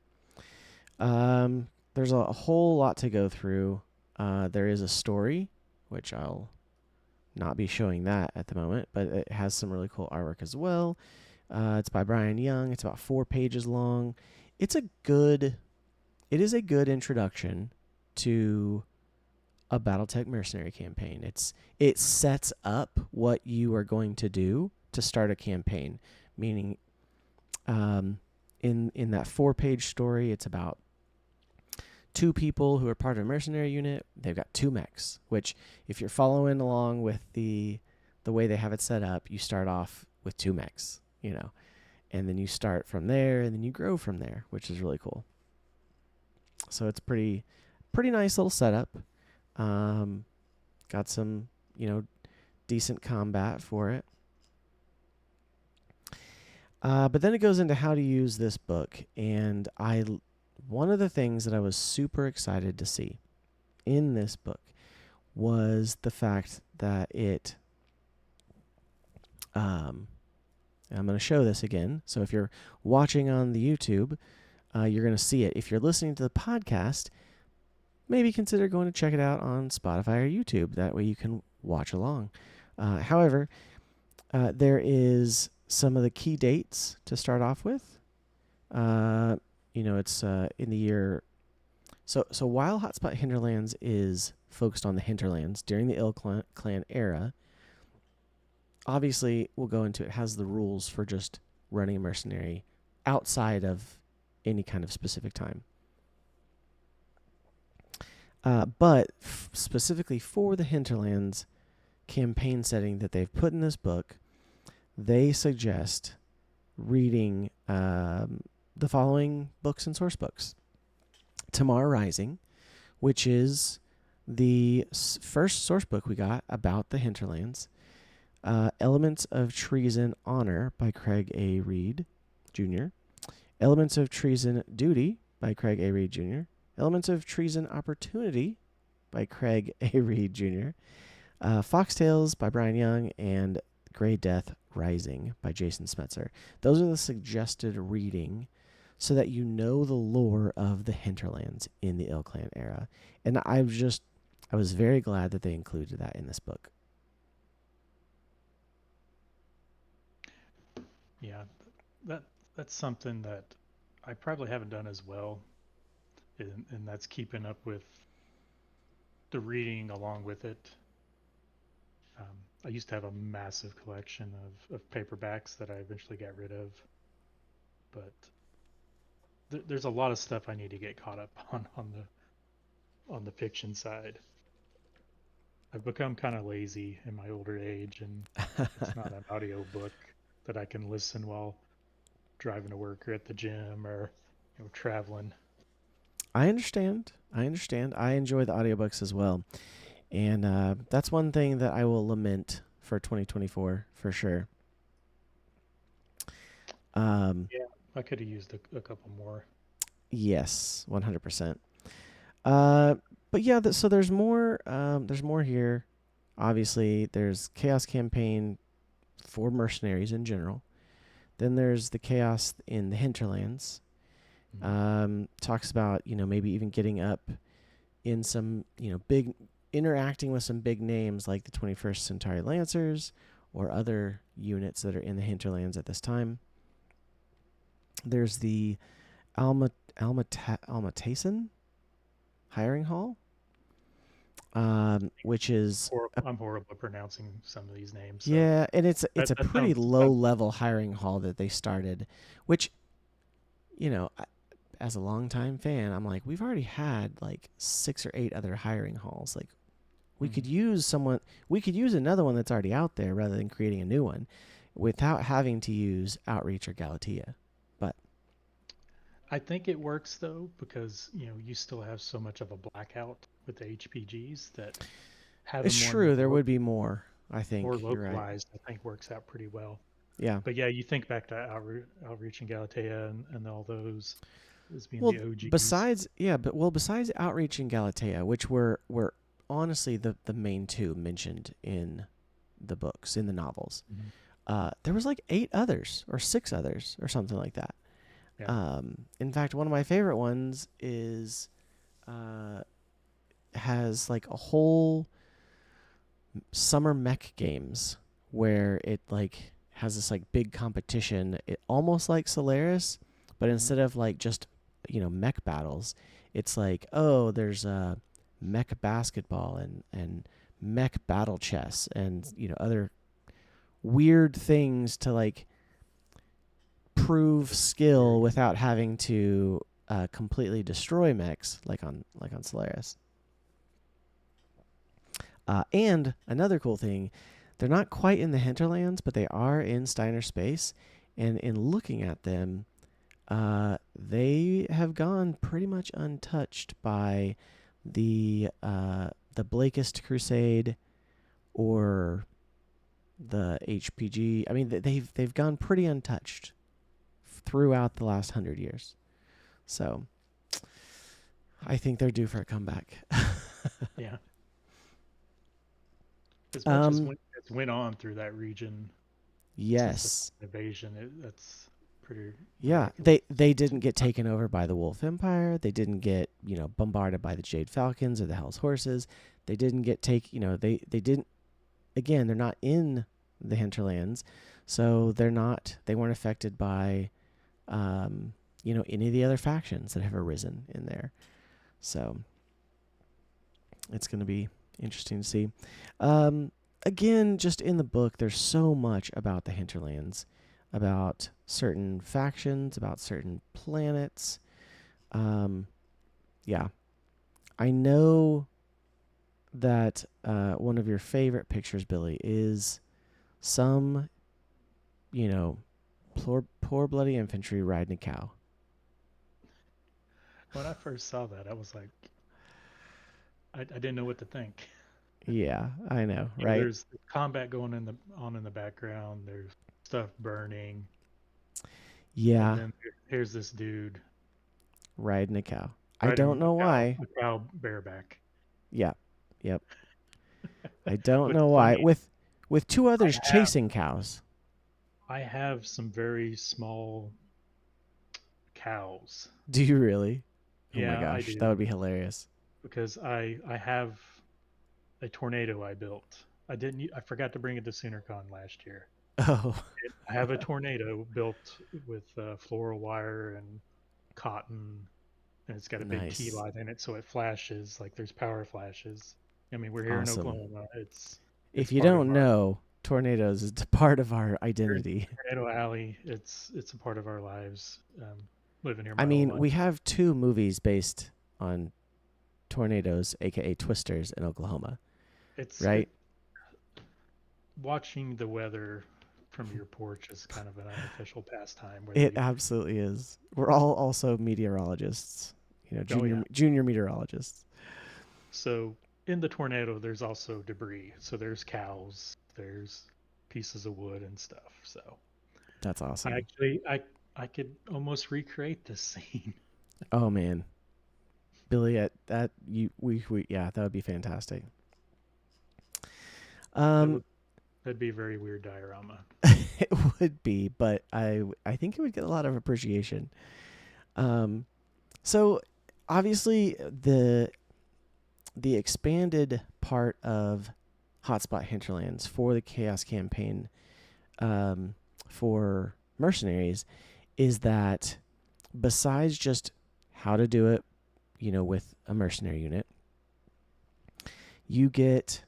There's a whole lot to go through. There is a story, which I'll not be showing that at the moment, but it has some really cool artwork as well. It's by Brian Young. It's about 4 pages long. It is a good introduction to a BattleTech mercenary campaign. It sets up what you are going to do to start a campaign, meaning, in that 4-page story, it's about 2 people who are part of a mercenary unit. They've got 2 mechs, which if you're following along with the way they have it set up, you start off with 2 mechs, and then you start from there, and then you grow from there, which is really cool. So it's pretty nice little setup. Got some, decent combat for it. But then it goes into how to use this book, and one of the things that I was super excited to see in this book was the fact that it And I'm going to show this again. So if you're watching on the YouTube, you're going to see it. If you're listening to the podcast, maybe consider going to check it out on Spotify or YouTube. That way you can watch along. However, there is some of the key dates to start off with. It's in the year. So while Hotspot Hinterlands is focused on the Hinterlands during the ilClan era, obviously we'll go into it has the rules for just running a mercenary outside of any kind of specific time. But specifically for the Hinterlands campaign setting that they've put in this book, they suggest reading the following books and source books. Tomorrow Rising, which is the first source book we got about the Hinterlands. Elements of Treason Honor by Craig A. Reed Jr. Elements of Treason Duty by Craig A. Reed Jr. Elements of Treason Opportunity by Craig A. Reed Jr. Foxtails by Brian Young, and Grey Death Rising by Jason Smetzer. Those are the suggested reading so that you know the lore of the Hinterlands in the ilClan era. And I was very glad that they included that in this book. Yeah, that's something that I probably haven't done as well, and that's keeping up with the reading along with it. I used to have a massive collection of paperbacks that I eventually got rid of, but there's a lot of stuff I need to get caught up on the fiction side. I've become kind of lazy in my older age, and it's not an audio book that I can listen while driving to work or at the gym or traveling. I understand. I enjoy the audiobooks as well. And that's one thing that I will lament for 2024 for sure. Yeah, I could have used a couple more. Yes, 100%. But yeah, so there's more. There's more here. Obviously, there's Chaos Campaign for Mercenaries in general. Then there's the Chaos in the Hinterlands. Talks about maybe even getting up in some big interacting with some big names like the 21st Centauri Lancers or other units that are in the Hinterlands at this time. There's the Almatason hiring hall, which is I'm horrible at pronouncing some of these names. So yeah, and it's a pretty low level hiring hall that they started, which as a longtime fan, I'm like, we've already had like 6 or 8 other hiring halls. Like, we could use another one that's already out there rather than creating a new one without having to use Outreach or Galatea. But I think it works though, because you still have so much of a blackout with the HPGs that having it's true. There would be more. I think more localized. Right. I think works out pretty well. Yeah. But yeah, you think back to Outreach and Galatea and all those as being the OGs. Besides Outreach and Galatea, which were honestly the main two mentioned in the books, in the novels. There was like 8 others or 6 others or something like that. Yeah. In fact, one of my favorite ones is has like a whole summer mech games where it like has this like big competition. It almost like Solaris, but instead of like just mech battles, it's like, oh, there's a mech basketball and mech battle chess and other weird things to like prove skill without having to completely destroy mechs like on Solaris. And another cool thing, they're not quite in the Hinterlands, but they are in Steiner space, and in looking at them, they have gone pretty much untouched by the Blakist Crusade or the HPG. I mean, they've gone pretty untouched throughout the last 100 years. So I think they're due for a comeback. Yeah. As much as it went on through that region, since the Yes. invasion. That's pretty Yeah, ridiculous. they didn't get taken over by the Wolf Empire. They didn't get, bombarded by the Jade Falcons or the Hell's Horses. They didn't get they didn't, again, they're not in the hinterlands. So they weren't affected by any of the other factions that have arisen in there. So it's going to be interesting to see. Again, just in the book, there's so much about the hinterlands, about certain factions, about certain planets. Yeah. I know that one of your favorite pictures, Billy, is some, poor bloody infantry riding a cow. When I first saw that, I was like, I didn't know what to think. Yeah, I know, You know, right? there's combat going in the background. There's stuff burning, and Yeah, then here's this dude riding a cow. I don't riding know why. a cow bareback. Yeah, yep. I don't What's know why. funny, With two I others have chasing cows. I have some very small cows. Do you really? Oh my Yeah, I gosh, that do would be hilarious. because I have a tornado I built. I forgot to bring it to SoonerCon last year. Oh, I have a tornado built with floral wire and cotton, and it's got a big key nice. light in it, so it flashes like there's power flashes. I mean, we're here in Awesome. Oklahoma. If It's you part of don't our know, tornadoes is part of our we're in identity. Tornado Alley. It's a part of our lives. Living here I my whole mean, life. we have two movies based on tornadoes, aka twisters, in Oklahoma, It right? watching the weather from your porch is kind of an unofficial pastime. Whether It you absolutely is. We're all also meteorologists, oh yeah. junior meteorologists. So in the tornado, there's also debris. So there's cows, there's pieces of wood and stuff. So That's I awesome. actually I could almost recreate this scene. Oh man, Billy, that we yeah, that would be fantastic. That Um, would that'd be a very weird diorama. it would be, but I think it would get a lot of appreciation. Um, so obviously the expanded part of Hotspot Hinterlands for the Chaos campaign, um, for Mercenaries, is that besides just how to do it, with a mercenary unit, you get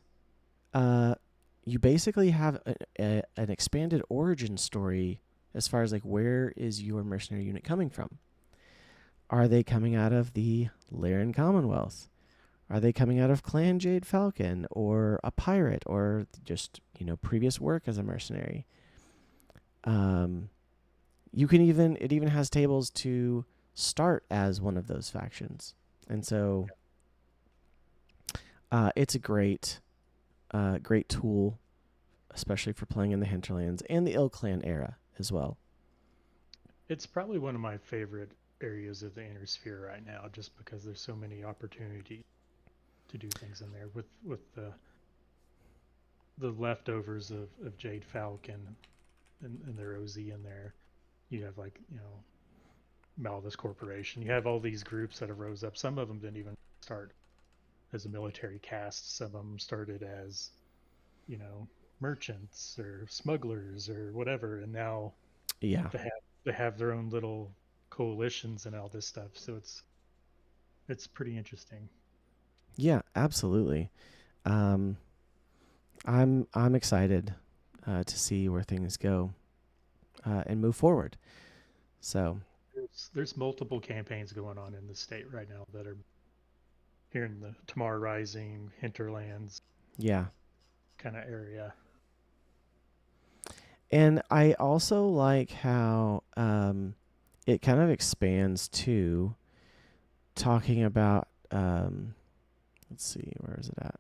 you basically have an expanded origin story as far as like where is your mercenary unit coming from? Are they coming out of the Laren Commonwealth? Are they coming out of Clan Jade Falcon or a pirate or just, previous work as a mercenary? Um, it even has tables to start as one of those factions. And so it's a great tool, especially for playing in the hinterlands and the ilClan era as well. It's probably one of my favorite areas of the inner sphere right now, just because there's so many opportunities to do things in there with the leftovers of Jade Falcon and their OZ in there. You have like Malthus Corporation. You have all these groups that have rose up. Some of them didn't even start as a military caste. Some of them started as you know merchants or smugglers or whatever, and now Yeah. they have they have their own little coalitions and all this stuff. So it's pretty interesting. Yeah, absolutely. Um, I'm excited to see where things go and move forward. So There's multiple campaigns going on in the state right now that are here in the Tamar Rising, Hinterlands yeah, kind of area. and I also like how it kind of expands to talking about. Let's see, where is it at?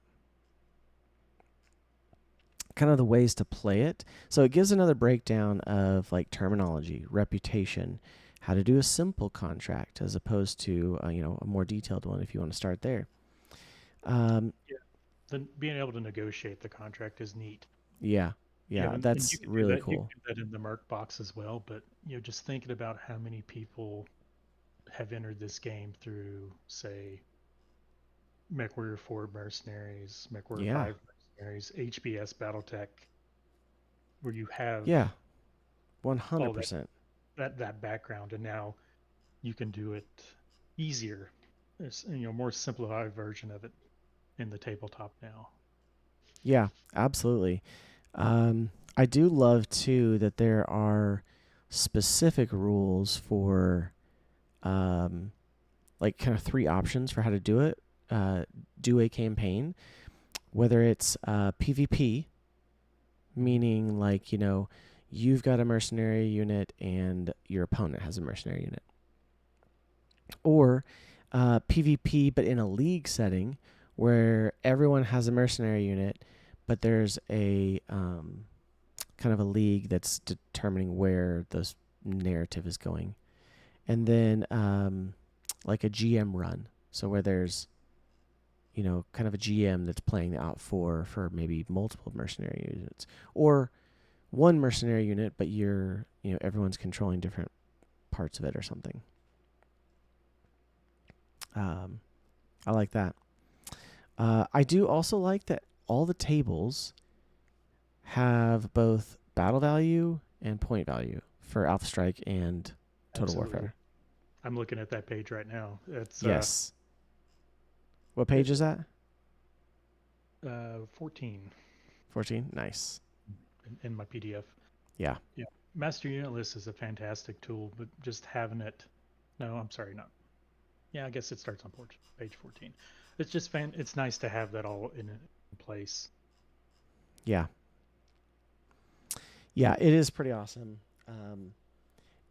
Kind of the ways to play it. So it gives another breakdown of like terminology, reputation, how to do a simple contract as opposed to a more detailed one if you want to start there. Um, Yeah, then being able to negotiate the contract is neat. yeah, Yeah, Yeah, and you that's can do really that. You can cool. do that in the Merc box as well. But just thinking about how many people have entered this game through, say, MechWarrior 4 Mercenaries, MechWarrior Yeah. 5 Mercenaries, HBS BattleTech, where you have Yeah. all 100%. that background, and now you can do it easier. There's more simplified version of it in the tabletop now. Yeah, absolutely. I do love too that there are specific rules for um, like kind of three options for how to do it. Do a campaign, whether it's PvP, Hmm. meaning like you've got a mercenary unit and your opponent has a mercenary unit, or PvP but in a league setting where everyone has a mercenary unit, but there's a kind of a league that's determining where the narrative is going, and then like a GM run, so where there's kind of a GM that's playing out for maybe multiple mercenary units, or one mercenary unit, but everyone's controlling different parts of it or something. Um, I like that. I do also like that all the tables have both battle value and point value for Alpha Strike and Total Absolutely. Warfare. I'm looking at that page right now. It's Yes. What page is that? 14 14. Nice. in my PDF. Yeah. Yeah, Master Unit List is a fantastic tool, but just having it. No, I'm sorry, not. Yeah, I guess it starts on page 14. It's just It's nice to have that all in place. Yeah. Yeah. It is pretty awesome.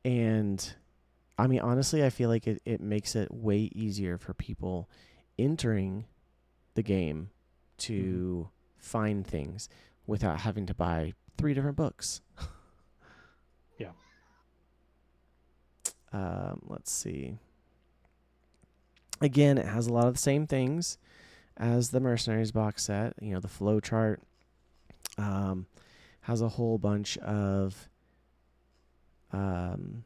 And I mean, honestly, I feel like it makes it way easier for people entering the game Hmm. to find things without having to buy three different books. Yeah. Let's see. Again, it has a lot of the same things as the Mercenaries box set. The flow chart um, has a whole bunch of um,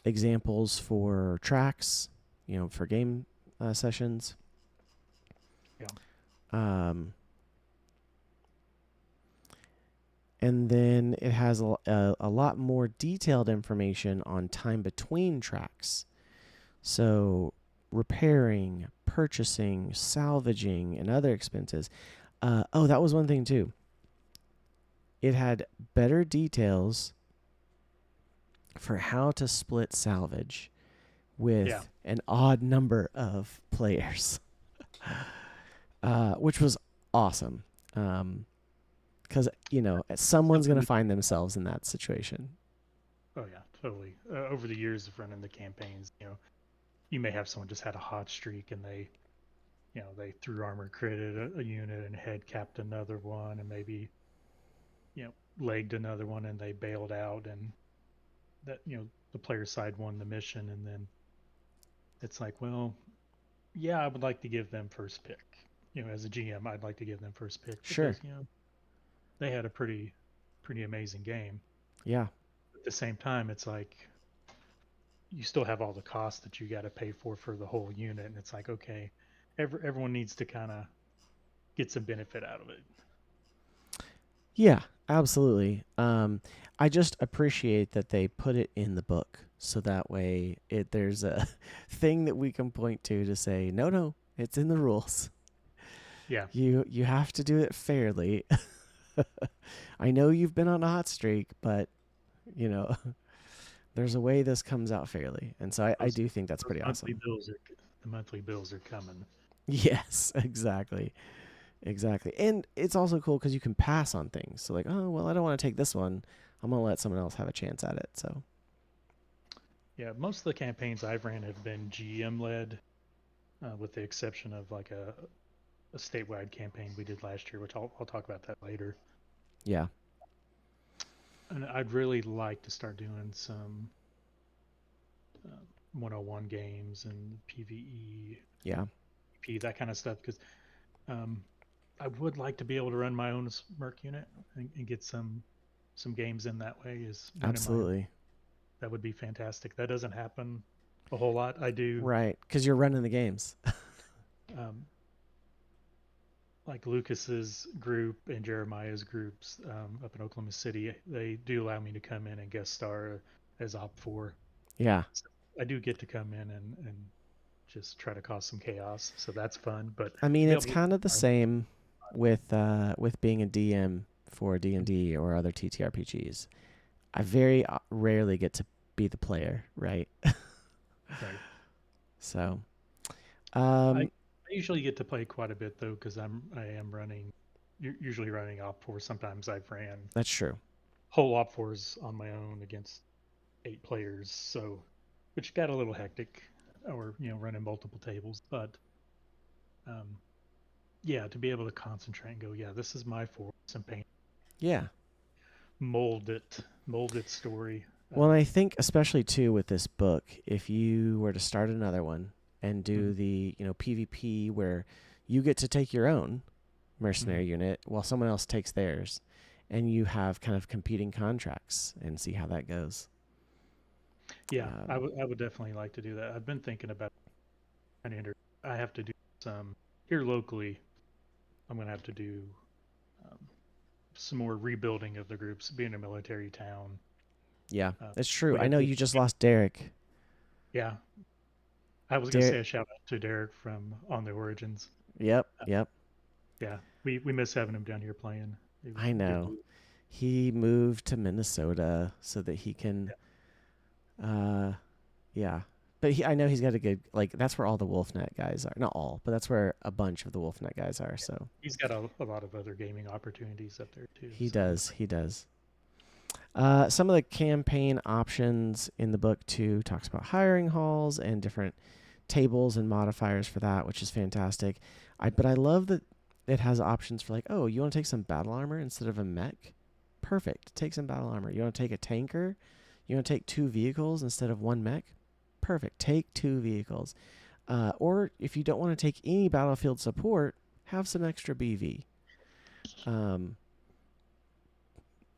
examples for tracks, for game sessions. Yeah. Um, and then it has a lot more detailed information on time between tracks. So, repairing, purchasing, salvaging, and other expenses. That was one thing too. It had better details for how to split salvage Yeah. with an odd number of players, which was awesome. Because someone's Something gonna that. find themselves in that situation. Oh yeah, totally. Over the years of running the campaigns, you may have someone just had a hot streak and they threw armor critted a unit and head capped another one and maybe legged another one and they bailed out and that the player side won the mission and then it's like, well, yeah, I would like to give them first pick. As a GM, I'd like to give them first pick Sure. because they had a pretty amazing game. Yeah. At the same time, it's like you still have all the costs that you got to pay for the whole unit, and it's like, okay, everyone needs to kind of get some benefit out of it. Yeah. Absolutely. I just appreciate that they put it in the book so that way there's a thing that we can point to say no, no, it's in the rules. Yeah. You have to do it fairly. I know you've been on a hot streak, but you know there's a way this comes out fairly, and so I those do think that's those pretty monthly awesome. bills are the monthly bills are coming. Yes, exactly, exactly, and it's also cool because you can pass on things. So like, oh well, I don't want to take this one. I'm gonna let someone else have a chance at it. So Yeah, most of the campaigns I've ran have been GM led, with the exception of like a statewide campaign we did last year, which I'll talk about that later. yeah, And I'd really like to start doing some uh, 101 games and PVE, yeah, P that kind of stuff because um, I would like to be able to run my own Merc unit and get some games in that way. Is running my own. Absolutely. That would be fantastic. That doesn't happen a whole lot. I do Right, because you're running the games. um, like Lucas's group and Jeremiah's groups up in Oklahoma City. They do allow me to come in and guest star as Op 4. Yeah. So I do get to come in and just try to cause some chaos. So that's fun. But I to mean, be it's able to kind of the same with being a DM for D&D or other TTRPGs. I very rarely get to be the player, right? right. So, I usually get to play quite a bit though because I am running usually running Op 4. Sometimes I've ran that's true. whole Op 4s on my own against 8 players, so which got a little hectic, or running multiple tables. But um, yeah, to be able to concentrate and go, yeah, this is my force and paint, Yeah. mold its story. Well, and I think especially too with this book, if you were to start another one and do Mhm, the PvP where you get to take your own mhm. mercenary unit while someone else takes theirs, and you have kind of competing contracts and see how that goes. Yeah, Um, I would definitely like to do that. I've been thinking about trying to I have to do some here locally. I'm gonna have to do um, some more rebuilding of the groups. Being a military town, yeah, uh, it's true. we I had know we, you just lost Derek. yeah. I was gonna Derek. say a shout out to Derek from On the Origins. Yep. Uh, Yep. yeah, we miss having him down here playing. He was I a good know. dude. He moved to Minnesota so that he can. Yeah, Uh, yeah. But I know he's got a good That's where all the Wolfnet guys are. Not all, but that's where a bunch of the Wolfnet guys are. So he's got a lot of other gaming opportunities up there too. he So I'm does. excited. He does. Some of the campaign options in the book too talks about hiring halls and different tables and modifiers for that, which is fantastic. But I love that it has options for oh, you want to take some battle armor instead of a mech? Perfect. Take some battle armor. You want to take a tanker? You want to take 2 vehicles instead of 1 mech? Perfect. Take 2 vehicles. Or if you don't want to take any battlefield support, have some extra BV. Um,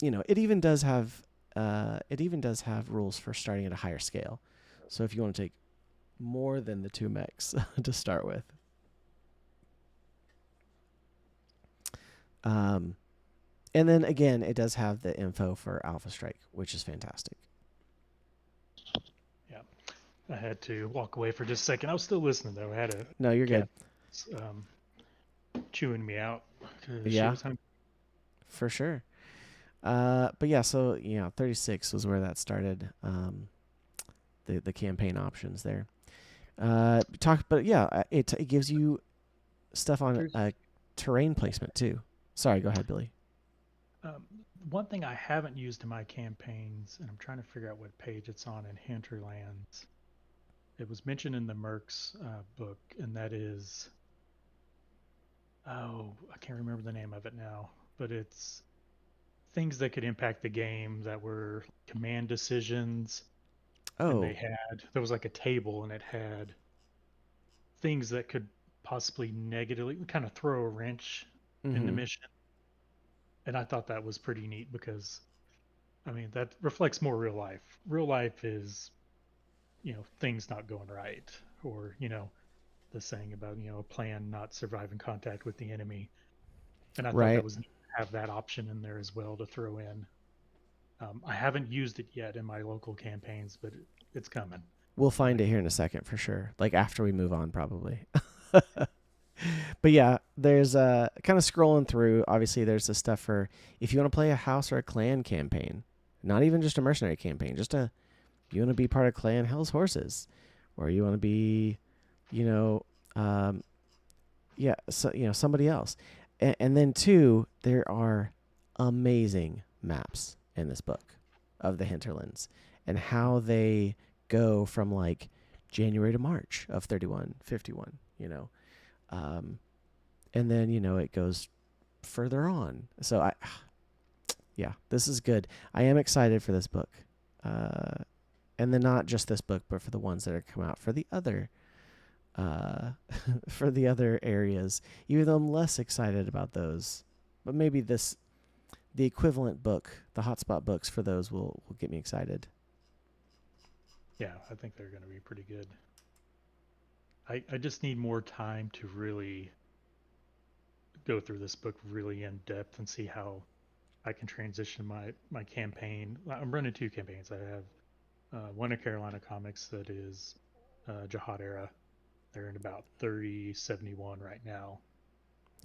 it even does have rules for starting at a higher scale. So if you want to take more than the 2 mechs to start with. Um, and then again, it does have the info for Alpha Strike, which is fantastic. Yeah, I had to walk away for just a second. I was still listening though. I had a No, you're cat good. chewing me out because she Yeah, was hungry. for sure. But yeah, so 36 was where that started. The campaign options there. But yeah, it gives you stuff on There's terrain placement too. Sorry, go ahead, Billy. um, one thing I haven't used in my campaigns, and I'm trying to figure out what page it's on in Hinterlands. It was mentioned in the Mercs book, and that is, oh, I can't remember the name of it now, but it's things that could impact the game that were command decisions. And Oh, there was like a table, and it had things that could possibly negatively kind of throw a wrench in the mm-hmm. mission. And I thought that was pretty neat because, I mean, that reflects more real life. Real life is, things not going right, or, the saying about, a plan not surviving contact with the enemy. And I thought that Right. was neat to have that option in there as well to throw in. I haven't used it yet in my local campaigns, but it's coming. We'll And find it here in a second for sure. After we move on, probably. But yeah, there's kind of scrolling through. Obviously, there's the stuff for if you want to play a house or a clan campaign, not even just a mercenary campaign. You want to be part of Clan Hell's Horses, or you want to be, you know, um, yeah, so somebody else. And then two, there are amazing maps in this book of the hinterlands and how they go from January to March of 31, 51. Um, and then it goes further on. So yeah, this is good. I am excited for this book, and then not just this book, but for the ones that are come out for the other uh, for the other areas, even though I'm less excited about those. But maybe the equivalent book, the hotspot books for those will get me excited. Yeah, I think they're going to be pretty good. I just need more time to really go through this book really in depth and see how I can transition my campaign. I'm running two campaigns. I have one at Carolina Comics that is Jihad era. They're in about 3071 right now,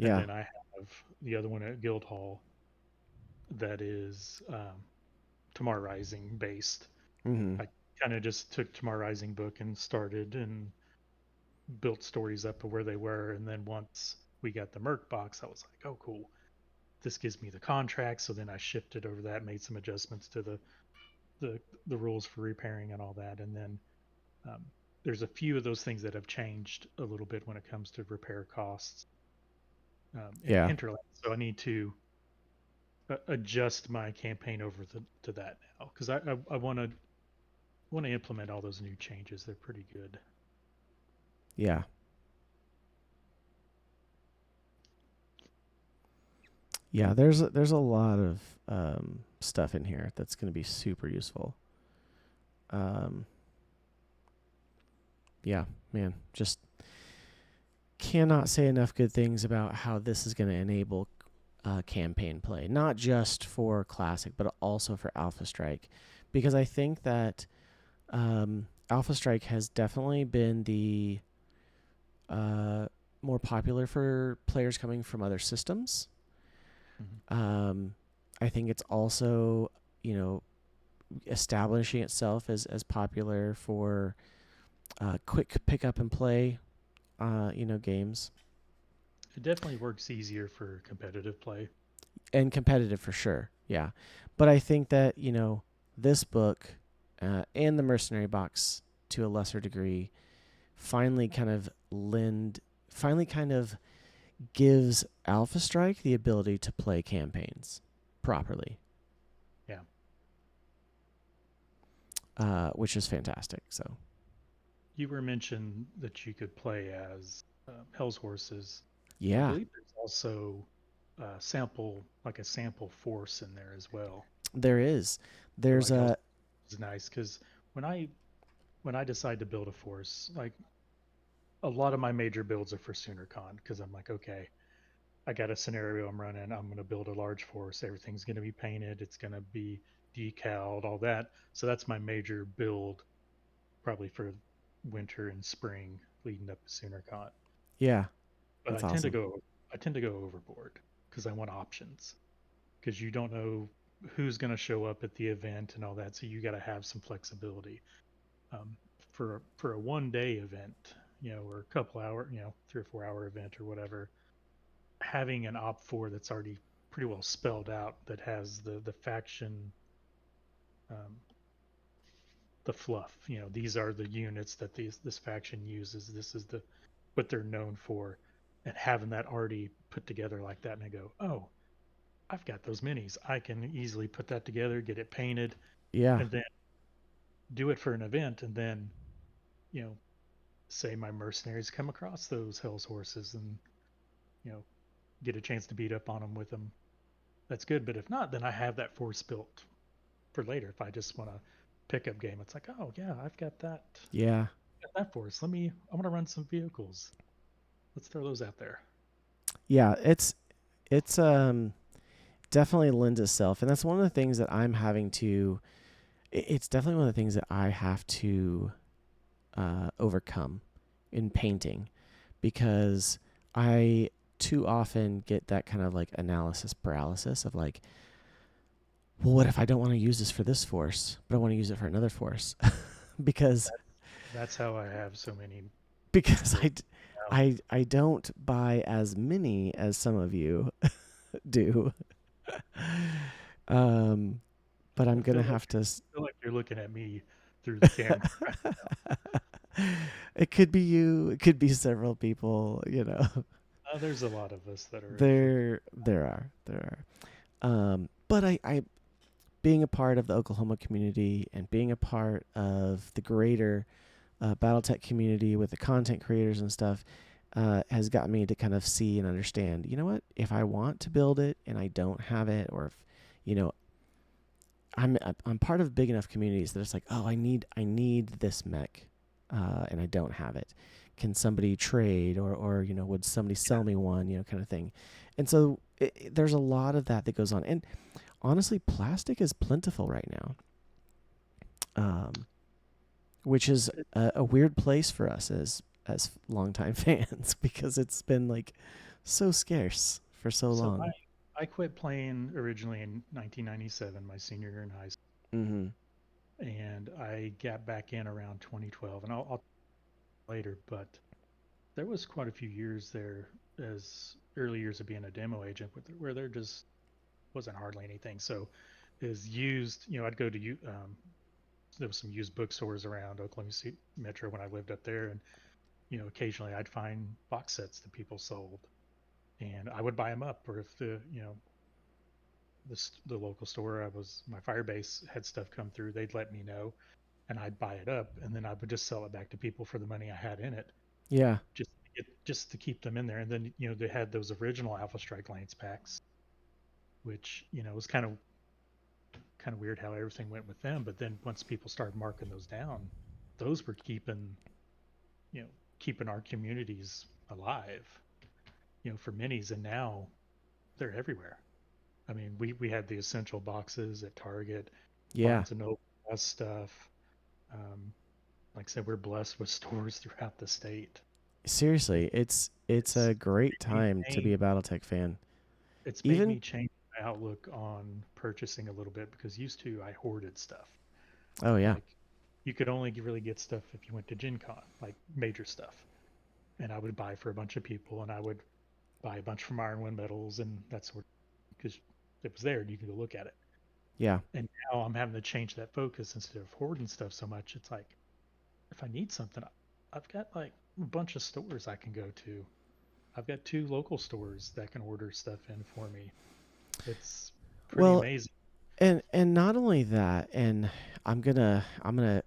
and Yeah. then I have the other one at Guildhall that is Tamar Rising based. Mm-hmm. I kind of just took Tamar Rising book and started and built stories up to where they were, and then once we got the Merc box, I was like, oh cool, this gives me the contract. So then I shifted over that, made some adjustments to the the rules for repairing and all that, and then um, there's a few of those things that have changed a little bit when it comes to repair costs in Yeah. Hinterland. So I need to adjust my campaign over to that now because I want to implement all those new changes. They're pretty good. Yeah. Yeah. There's a lot of stuff in here that's going to be super useful. Um, yeah, man, just cannot say enough good things about how this is going to enable campaign play, not just for Classic, but also for Alpha Strike, because I think that Alpha Strike has definitely been the more popular for players coming from other systems. Mm-hmm. I think it's also, you know, establishing itself as popular for quick pick up and play, games. It definitely works easier for competitive play. And competitive for sure. Yeah. But I think that, this book and the Mercenary Box to a lesser degree finally kind of gives Alpha Strike the ability to play campaigns properly, Yeah. which is fantastic. So, You were mentioned that you could play as Hell's Horses. I yeah, believe there's also like a sample force in there as well. there is. For There's like Hell's a, is nice because when I decide to build a force, like a lot of my major builds are for SoonerCon because I'm like, okay, I got a scenario I'm running. I'm going to build a large force. Everything's going to be painted. It's going to be decaled, all that. So that's my major build, probably for winter and spring leading up to SoonerCon. yeah, But that's awesome. I tend to go overboard because I want options because you don't know who's going to show up at the event and all that. So you got to have some flexibility. Um, for a 1 day event, or a couple hour, 3 or 4 hour event or whatever, having an op four that's already pretty well spelled out that has the faction, um, the fluff. These are the units that this faction uses. This is the what they're known for, and having that already put together like that, and I go, oh, I've got those minis. I can easily put that together, get it painted, Yeah, and then do it for an event, and then you know say my mercenaries come across those hell's horses and you know get a chance to beat up on them with them. That's good. But if not, then I have that force built for later. If I just want to pick up game, it's like, oh yeah, I've got that. yeah, Got that force. I want to run some vehicles. Let's throw those out there. yeah. It's definitely lends itself, and that's one of the things that I'm having to. It's definitely one of the things that I have to overcome in painting, because I too often get that kind of like analysis paralysis of like, well, what if I don't want to use this for this force, but I want to use it for another force? because That's how I have so many because builds now. I don't buy as many as some of you do. um, but I'm I gonna feel like have to. you're looking at me through the camera. It could be you. It could be several people. There's a lot of us that are in full. There are. But I being a part of the Oklahoma community and being a part of the greater BattleTech community with the content creators and stuff has got me to kind of see and understand. You know what? If I want to build it and I don't have it, or if you know I'm part of big enough communities that it's like, oh, I need this mech, and I don't have it. Can somebody trade, or would somebody sell me one, kind of thing. And so there's a lot of that goes on. And honestly, plastic is plentiful right now, which is a weird place for us as longtime fans because it's been like so scarce for so So I long. I quit playing originally in 1997, my senior year in high school, Mm-hmm. and I got back in around 2012, and I'll later, but there was quite a few years there as early years of being a demo agent where there just wasn't hardly anything. So is used, I'd go to there was some used bookstores around Oklahoma City Metro when I lived up there, and occasionally I'd find box sets that people sold, and I would buy them up. Or if the local store I was my Firebase had stuff come through, they'd let me know, and I'd buy it up, and then I would just sell it back to people for the money I had in it, Yeah. just to keep them in there. And then they had those original Alpha Strike Lance packs, which was kind of weird how everything went with them. But then once people started marking those down, those were you know keeping our communities alive, for minis. And now they're everywhere. I mean, we had the essential boxes at Target, Yeah. Barnes and Noble, stuff. Um, like I said, we're blessed with stores throughout the state. Seriously, it's It's a great made me time to be change. a BattleTech fan. It's made Even me change my outlook on purchasing a little bit, because used to I hoarded stuff. oh yeah. Like, you could only really get stuff if you went to Gen Con, like major stuff. And I would buy for a bunch of people, and I would buy a bunch from Ironwind Metals and that sort, because it was there and you can go look at it. Yeah. And now I'm having to change that focus. Instead of hoarding stuff so much, it's like, if I need something, I've got like a bunch of stores I can go to. I've got two local stores that can order stuff in for me. It's pretty Well, amazing. and not only that, and I'm gonna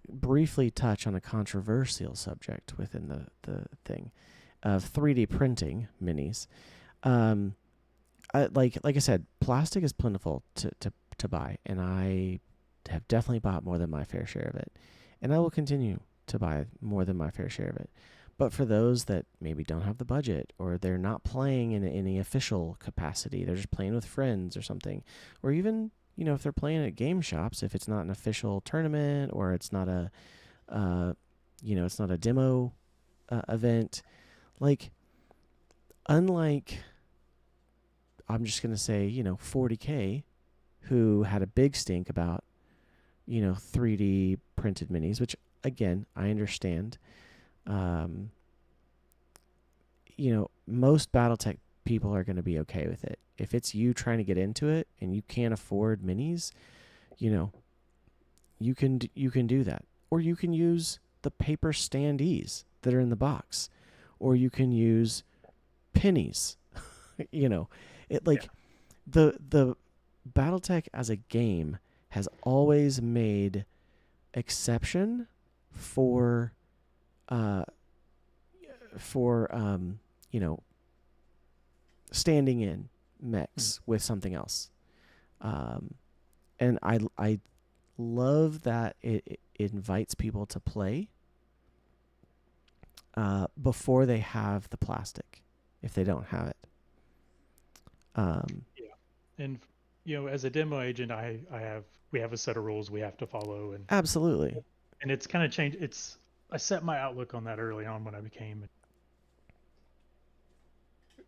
briefly touch on a controversial subject within the thing of 3D printing minis. Um, like I said, plastic is plentiful to buy, and I have definitely bought more than my fair share of it, and I will continue to buy more than my fair share of it. But for those that maybe don't have the budget, or they're not playing in any official capacity, they're just playing with friends or something, or even if they're playing at game shops, if it's not an official tournament or it's not uh, it's not a demo event, like unlike I'm just gonna say 40K, who had a big stink about 3D printed minis, which again I understand. Um, most BattleTech people are going to be okay with it. If it's you trying to get into it and you can't afford minis, you know, you can do that, or you can use the paper standees that are in the box, or you can use pennies. you know, it Yeah. like the BattleTech as a game has always made exception for uh for you know standing in Mm. mechs with something else. Um, and I love that it invites people to play before they have the plastic, if they don't have it. Um, Yeah. And as a demo agent, I have we have a set of rules we have to follow, absolutely. and it's kind of changed. I set my outlook on that early on when I became,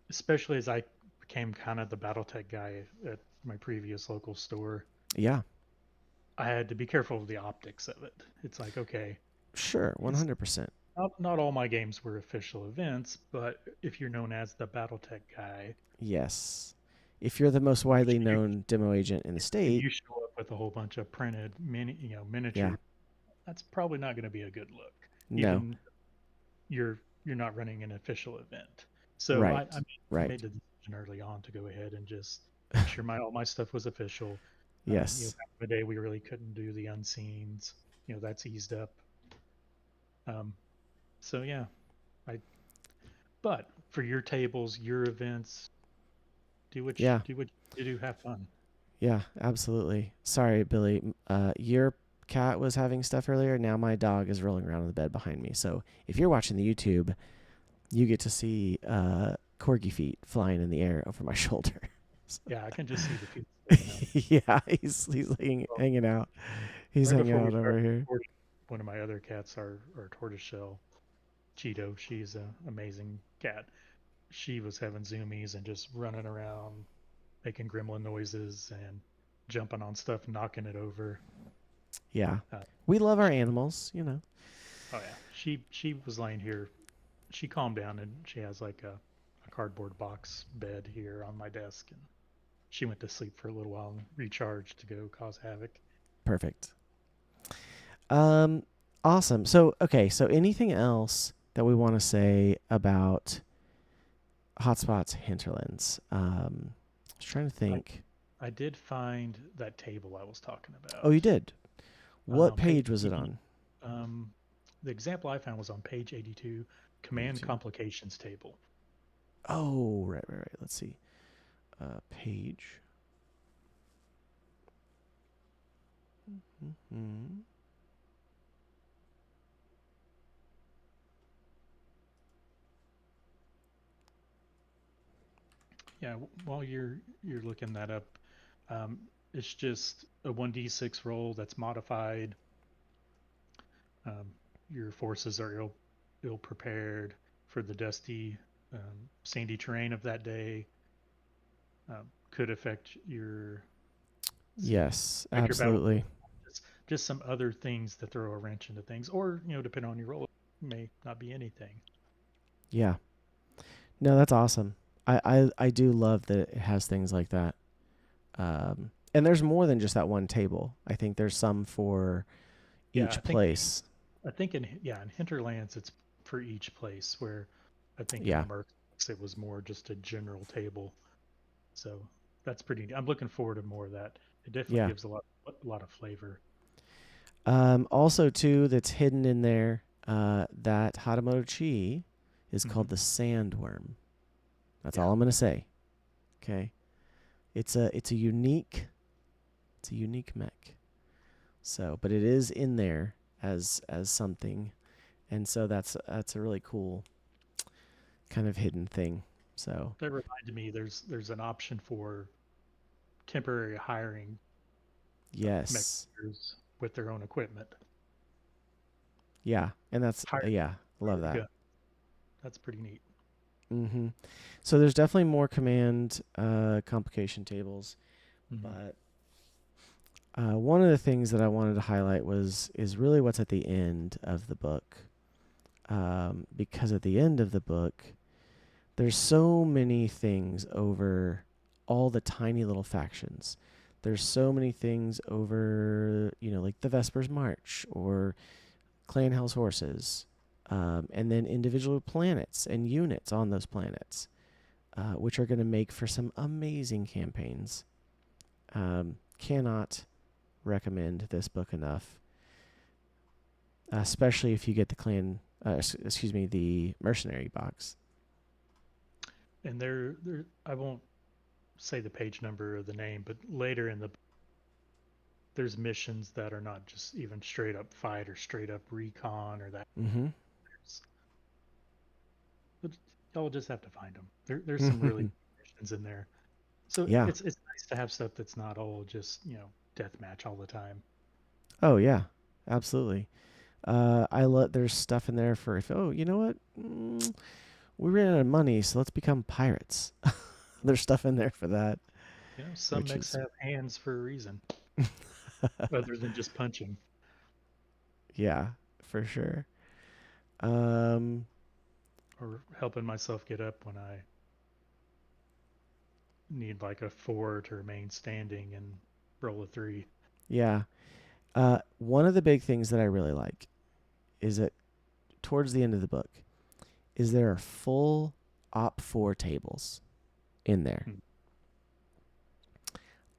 especially as I became kind of the BattleTech guy at my previous local store. Yeah, I had to be careful of the optics of it. It's like, okay, sure, it's 100%. not all my games were official events, but if you're known as the BattleTech guy, Yes. If you're the most widely you known demo agent in the and state, you show up with a whole bunch of printed yeah, miniature, that's probably not going to be a good look. no, Even you're not running an official event. So right, I right, made the decision early on to go ahead and just make sure my all my stuff was official. yes, Back in the day we really couldn't do the unseens. That's eased up. Um, so yeah, I. But for your tables, your events, Yeah. do what you do. Have fun. Yeah, absolutely. Sorry, Billy. Your cat was having stuff earlier. Now my dog is rolling around in the bed behind me. So if you're watching the YouTube, you get to see corgi feet flying in the air over my shoulder. Yeah, I can just see the feet sticking up. Yeah, he's Well, hanging out. He's right hanging before we out started over here. recording, one of my other cats, our tortoiseshell Cheeto, she's an amazing cat. She was having zoomies and just running around, making gremlin noises and jumping on stuff, knocking it over. Yeah, Uh, we love our she, animals. oh yeah, she was laying here. She calmed down and she has like a cardboard box bed here on my desk, and she went to sleep for a little while and recharged to go cause havoc. Perfect. Um, awesome. So okay, so anything else that we want to say about Hotspots Hinterlands? I was trying to I think. I did find that table I was talking Oh, you about. did. What Page page was it 80, on? um, the example I found was on page 82, command 82. complications table. Oh, right. Let's see. Page. Mm-hmm. Yeah, while you're looking that up, um, it's just a 1d6 roll that's modified. Um, your forces are ill prepared for the dusty, sandy terrain of that day. Could affect your, let's see, Yes, affect your battle. absolutely. Just some other things that throw a wrench into things, or depending on your role, it may not be anything. Yeah. No, that's awesome. I do love that it has things like that. And there's more than just that one table. I think there's some for Yeah, each place. I think in Hinterlands it's for each place. Where I think in Yeah. Merc it was more just a general table. So that's pretty. I'm looking forward to more of that. It definitely Yeah. gives a lot of flavor. Also, too, that's hidden in there, that Hatamoto Chi is Hmm. called the sandworm. That's Yeah, all I'm gonna say. Okay. It's a unique mech. So, but it is in there as something, and so that's a really cool kind of hidden thing. So, that reminded me. There's an option for temporary hiring mech yes. with their own equipment. Yeah, and that's Hire yeah, love that. gun. That's pretty neat. Mhm. So there's definitely more command complication tables, Hmm. but one of the things that I wanted to highlight is really what's at the end of the book, because at the end of the book there's so many things over all the tiny little factions. There's so many things over, like the Vespers March or Clan Hell's Horses, and then individual planets and units on those planets, which are going to make for some amazing campaigns. Cannot recommend this book enough, especially if you get the the Mercenary Box. And there, I won't say the page number or the name, but later in the there's missions that are not just even straight up fight or straight up recon or that. Mm-hmm. But y'all just have to find them. There's some really missions in there. So Yeah. it's nice to have stuff that's not all just deathmatch all the time. Oh yeah. Absolutely. There's stuff in there for if you know what, we ran out of money, so let's become pirates. There's stuff in there for that, Some which mechs is have hands for a reason, other than just punching yeah, for sure. Um, or helping myself get up when I need like a 4 to remain standing and roll a 3. yeah. One of the big things that I really like is that towards the end of the book is there are full op 4 tables in there.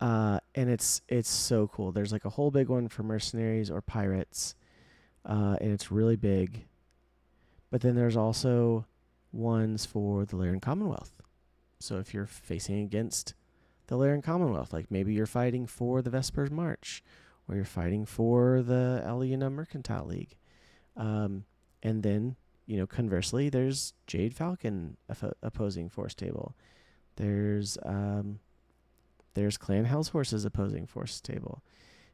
Hmm. And it's so cool. There's like a whole big one for mercenaries or pirates, and it's really big. But then there's also ones for the Lyran Commonwealth. So if you're facing against the Lyran Commonwealth, like maybe you're fighting for the Vespers March, or you're fighting for the Aliena Mercantile League. And then, conversely, there's Jade Falcon opposing Force Table. There's Clan Hell's Horses opposing Force Table.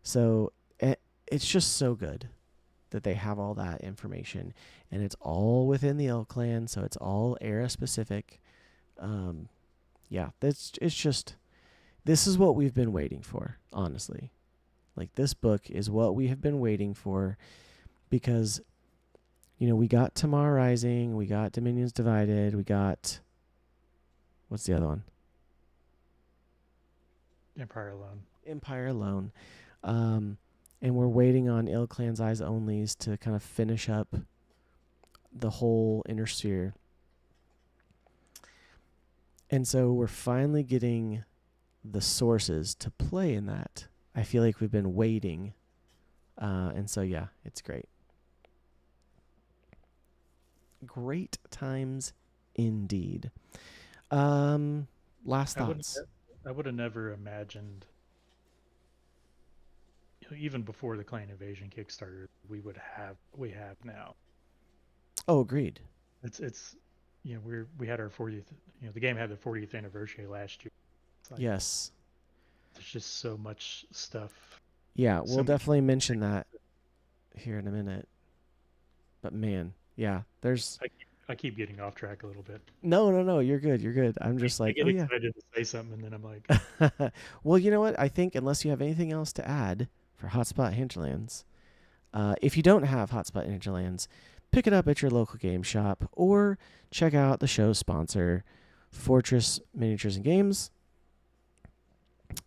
So it's just so good that they have all that information, and it's all within the ilClan, so it's all era specific. It's just, this is what we've been waiting for, honestly. Like, this book is what we have been waiting for, because we got Tamar Rising, we got Dominions Divided, we got, what's the other one? Empire Alone. Empire Alone. And we're waiting on ilClan's Eyes Onlys to kind of finish up the whole Inner Sphere. And so we're finally getting the sources to play in that. I feel like we've been waiting. And so, yeah, it's great. Great times indeed. Last thoughts. I would have never imagined, even before the Clan Invasion Kickstarter, we have now. Oh, agreed. It's we had our 40th. The game had the 40th anniversary last year. Like, yes. There's just so much stuff. Yeah, we'll definitely mention that here in a minute. But man, yeah, there's. I keep getting off track a little bit. No, you're good. I'm just like, I get excited to say something, and then I'm like, well, you know what? I think unless you have anything else to add for Hotspot Hinterlands, if you don't have Hotspot Hinterlands, pick it up at your local game shop or check out the show's sponsor, Fortress Miniatures and Games,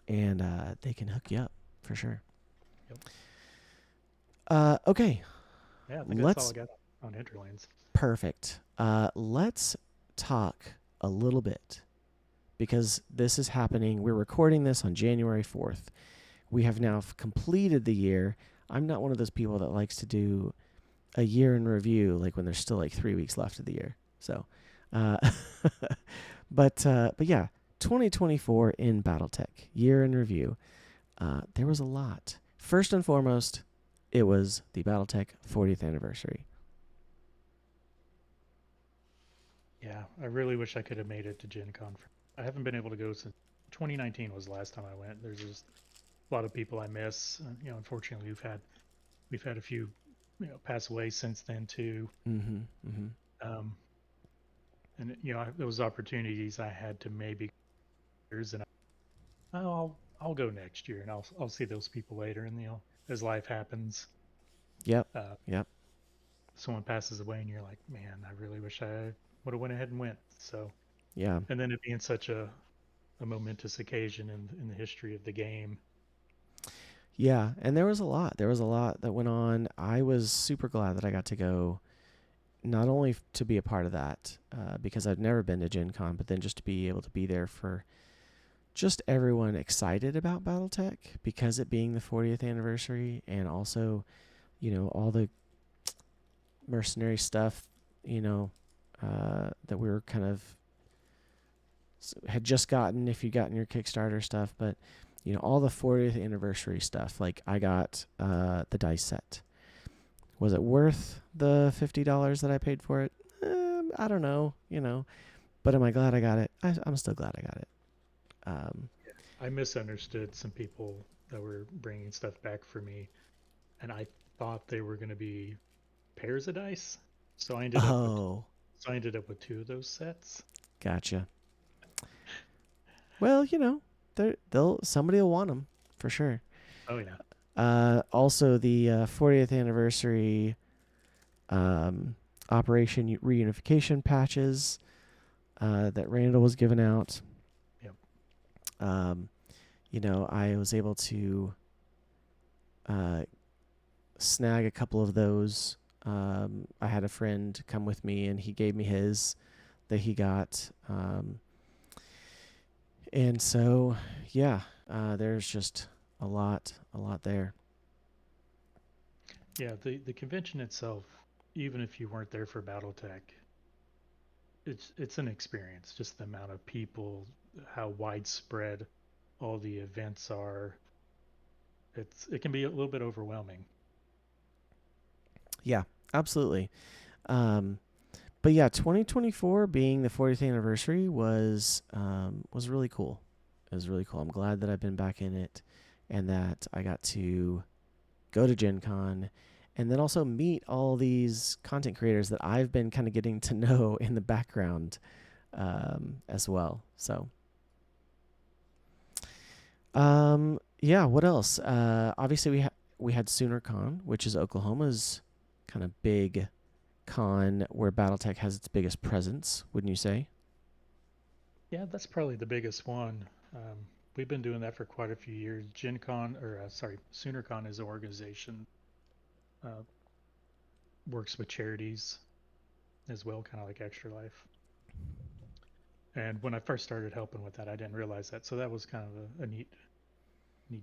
and they can hook you up for sure. Yep. Okay. Yeah, I think that's all I got on Hinterlands. Perfect. Let's talk a little bit, because this is happening. We're recording this on January 4th. We have now completed the year. I'm not one of those people that likes to do a year in review, like when there's still like 3 weeks left of the year. So, but yeah, 2024 in BattleTech, year in review. There was a lot. First and foremost, it was the BattleTech 40th anniversary. Yeah, I really wish I could have made it to GenCon. I haven't been able to go since 2019 was the last time I went. There's just a lot of people I miss. Unfortunately, we've had a few, pass away since then too. Mm-hmm. And those opportunities I had to maybe years, and I'll go next year, and I'll see those people later, and as life happens. Yep. Someone passes away, and you're like, man, I really wish I would have went ahead and went. So yeah, and then it being such a momentous occasion in the history of the game. Yeah, and there was a lot that went on. I was super glad that I got to go, not only to be a part of that, because I've never been to GenCon, but then just to be able to be there for just everyone excited about BattleTech, because it being the 40th anniversary, and also, all the mercenary stuff, that we were kind of had just gotten, if you'd gotten your Kickstarter stuff, but all the 40th anniversary stuff. Like, I got the dice set. Was it worth the $50 that I paid for it? I don't know, but am I glad I got it? I'm still glad I got it. I misunderstood some people that were bringing stuff back for me, and I thought they were going to be pairs of dice. So I ended up with 2 of those sets. Gotcha. Well, somebody will want them for sure. Oh yeah. Also, the 40th anniversary Operation Reunification patches that Randall was giving out. Yep. I was able to snag a couple of those. I had a friend come with me, and he gave me his that he got. And so, yeah, there's just a lot there. Yeah, the convention itself, even if you weren't there for BattleTech, it's an experience. Just the amount of people, how widespread all the events are. It can be a little bit overwhelming. Yeah, absolutely. Um, but yeah, 2024 being the 40th anniversary was really cool. It was really cool. I'm glad that I've been back in it, and that I got to go to Gen Con, and then also meet all these content creators that I've been kind of getting to know in the background as well. So, yeah, what else? Obviously, we had SoonerCon, which is Oklahoma's kind of big con where BattleTech has its biggest presence, wouldn't you say? Yeah, that's probably the biggest one. We've been doing that for quite a few years. SoonerCon is an organization, uh, works with charities as well, kind of like Extra Life. And when I first started helping with that, I didn't realize that. So that was kind of a neat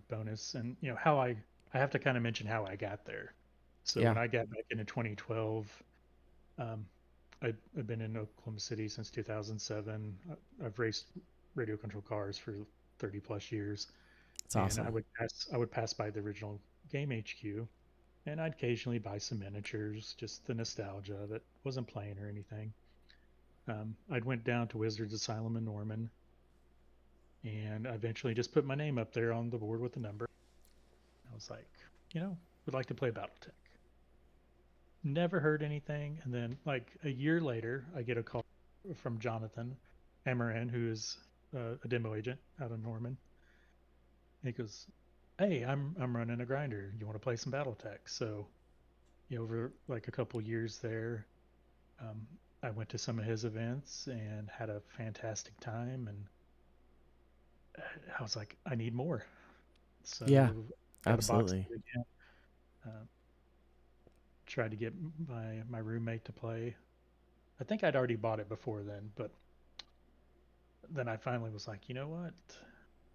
bonus. And how I have to kind of mention how I got there. So Yeah, when I got back into 2012, um, I've been in Oklahoma City since 2007. I've raced radio control cars for 30 plus years, it's and awesome. I would pass by the original game HQ, and I'd occasionally buy some miniatures, just the nostalgia of it. Wasn't playing or anything. I'd went down to Wizards Asylum in Norman, and I eventually just put my name up there on the board with the number. I was like, would like to play BattleTech. Never heard anything, and then like a year later, I get a call from Jonathan Amaran, who is a demo agent out of Norman. He goes, "Hey, I'm running a grinder. You want to play some BattleTech?" So, over like a couple years there, um, I went to some of his events and had a fantastic time. And I was like, I need more. Yeah, So, got a box absolutely. set again. Uh, Tried to get my roommate to play. I think I'd already bought it before then, but then I finally was like, you know what?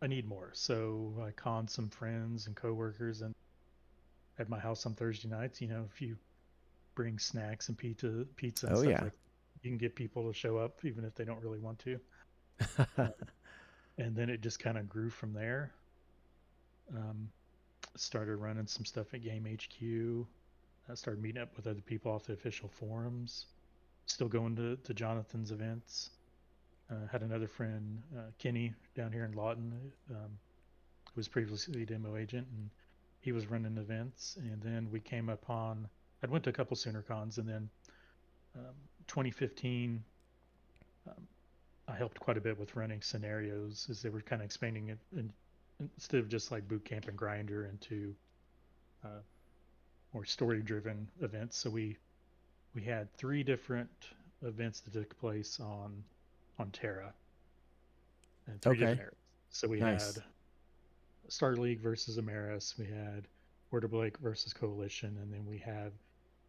I need more. So I conned some friends and coworkers and at my house on Thursday nights. If you bring snacks and pizza and Oh stuff yeah. like that, you can get people to show up even if they don't really want to. Uh, and then it just kind of grew from there. Um, Started running some stuff at Game HQ. I started meeting up with other people off the official forums. Still going to Jonathan's events. Had another friend, Kenny, down here in Lawton, who was previously a demo agent, and he was running events. And then we came upon, I'd went to a couple Sooner Cons, and then um, 2015, um, I helped quite a bit with running scenarios as they were kind of expanding it, and instead of just like boot camp and grinder into uh, more story-driven events. So we had three different events that took place on Terra in three different Okay, areas. So we nice. had Star League versus Ameris, we had Order Blake versus Coalition, and then we had,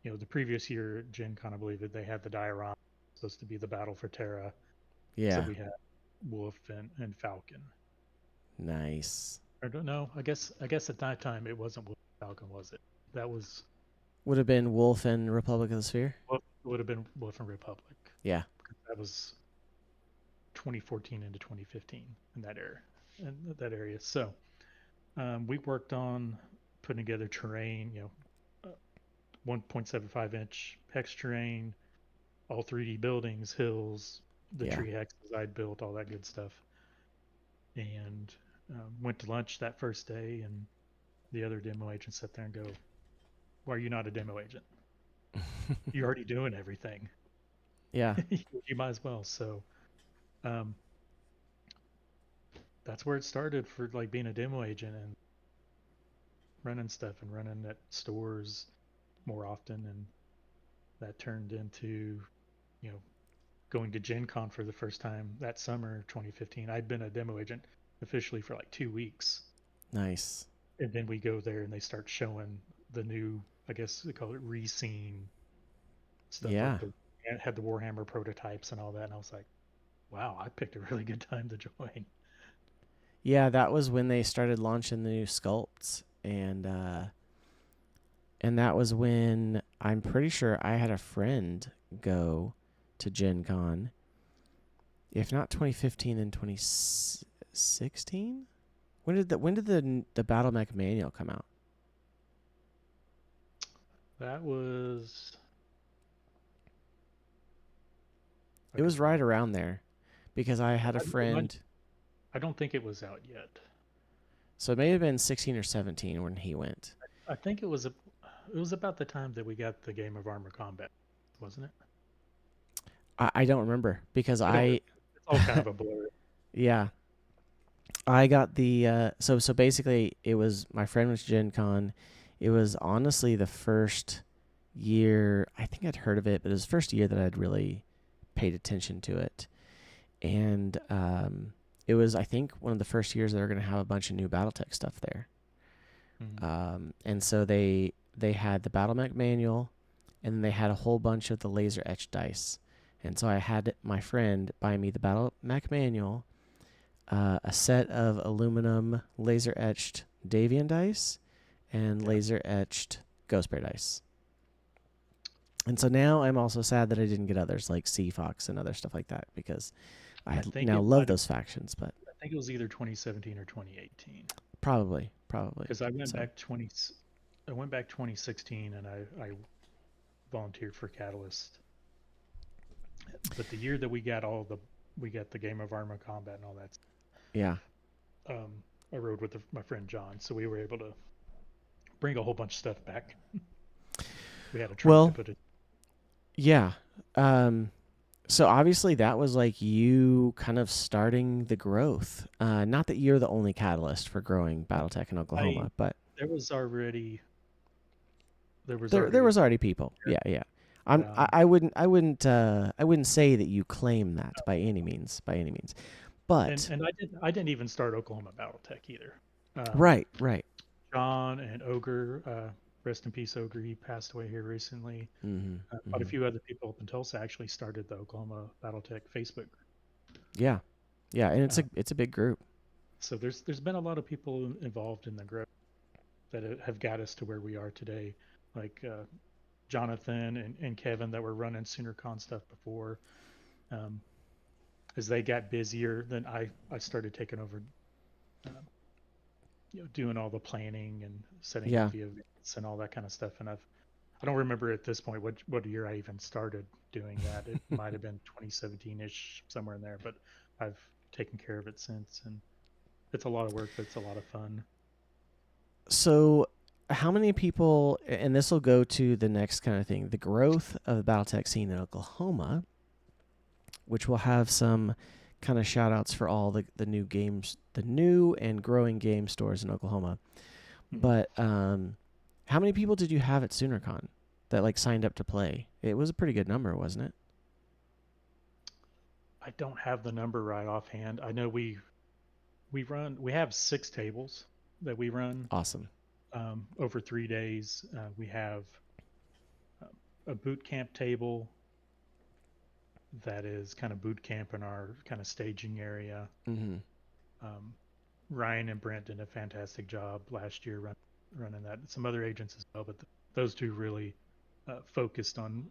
the previous year at Gen Con, I believe that they had the diorama supposed to be the battle for Terra. So Yeah, we had Wolf and Falcon. nice. I don't know. I guess at that time it wasn't Wolf and Falcon, was it? That was Would have been Wolf and Republic of the Sphere. what would have been Wolf and Republic. Yeah, That was 2014 into 2015 in that area. So we worked on putting together terrain, 1.75-inch hex terrain, all 3D buildings, hills, the yeah. tree hexes I'd built, all that good stuff. And went to lunch that first day, and the other demo agents sat there and go, "Why are you not a demo agent? You're already doing everything. Yeah, You might as well." So um, that's where it started for like being a demo agent and running stuff and running at stores more often, and that turned into you know going to Gen Con for the first time that summer 2015. I'd been a demo agent officially for like 2 weeks. nice. And then we go there and they start showing the new, I guess they call it rescene stuff, like Yeah, the had the Warhammer prototypes and all that. And I was like, wow, I picked a really good time to join. yeah. That was when they started launching the new sculpts, and And that was when I'm pretty sure I had a friend go to GenCon, if not 2015, then 2016. When did the Battle Mech manual come out? That was. I It don't was right remember. around there, because I had a I, friend. I don't think it was out yet. So it may have been 16 or 17 when he went. I think it was about the time that we got the game of Armor Combat, wasn't it? I don't remember because I don't. I, It's all kind of a blur. yeah, I got the so basically it was my friend was Gen Con. It was honestly the first year I think I'd heard of it, but it was the first year that I'd really paid attention to it. And it was I think one of the first years they were going to have a bunch of new BattleTech stuff there. Mm. And so they had the Battle Mech manual, and then they had a whole bunch of the laser etched dice. And so I had my friend buy me the Battle Mech manual, a set of aluminum laser etched Davian dice, and Yeah. laser etched Ghost Bear dice. And so now I'm also sad that I didn't get others like Sea Fox and other stuff like that, because I I think now it love might have. those factions, but I think it was either 2017 or 2018 probably. because I went So back 20. I went back 2016 and I volunteered for Catalyst. But the year that we got the game of Armor Combat and all that. yeah. I rode with my friend John, so we were able to bring a whole bunch of stuff back. We had a trunk to Well, put it. yeah. So obviously that was like you kind of starting the growth. Not that you're the only catalyst for growing BattleTech in I Oklahoma, but there was already there a was already people. there. Yeah. Um, I wouldn't say that you claim that by any means, But and I didn't even start Oklahoma BattleTech either. right. John and Ogre, rest in peace, Ogre. He passed away here recently. Mhm. Quite a Mhm. few other people up in Tulsa actually started the Oklahoma BattleTech Facebook group. Yeah. Yeah, and Uh, it's a big group. so there's been a lot of people involved in the growth that have got us to where we are today, like Jonathan and Kevin that were running SoonerCon stuff before. Um, as they got busier, then I started taking over, um, doing all the planning and setting up Yeah. the events and all that kind of stuff. And I don't remember at this point what year I even started doing that. It might have been 2017-ish, somewhere in there, but I've taken care of it since, and it's a lot of work, but it's a lot of fun. So how many people, and this will go to the next kind of thing, the growth of the BattleTech scene in Oklahoma, which will have some kind of shout outs for all the new games, the new and growing game stores in Oklahoma. Mhm. But how many people did you have at SoonerCon that like signed up to play? It was a pretty good number, wasn't it? I don't have the number right offhand. I know we have 6 tables that we run Awesome. over 3 days. We have uh, a boot camp table that is kind of boot camp in our kind of staging area. Mm-hmm. Um, Ryan and Brent did a fantastic job last year running that. Some other agents as well, but those two really focused on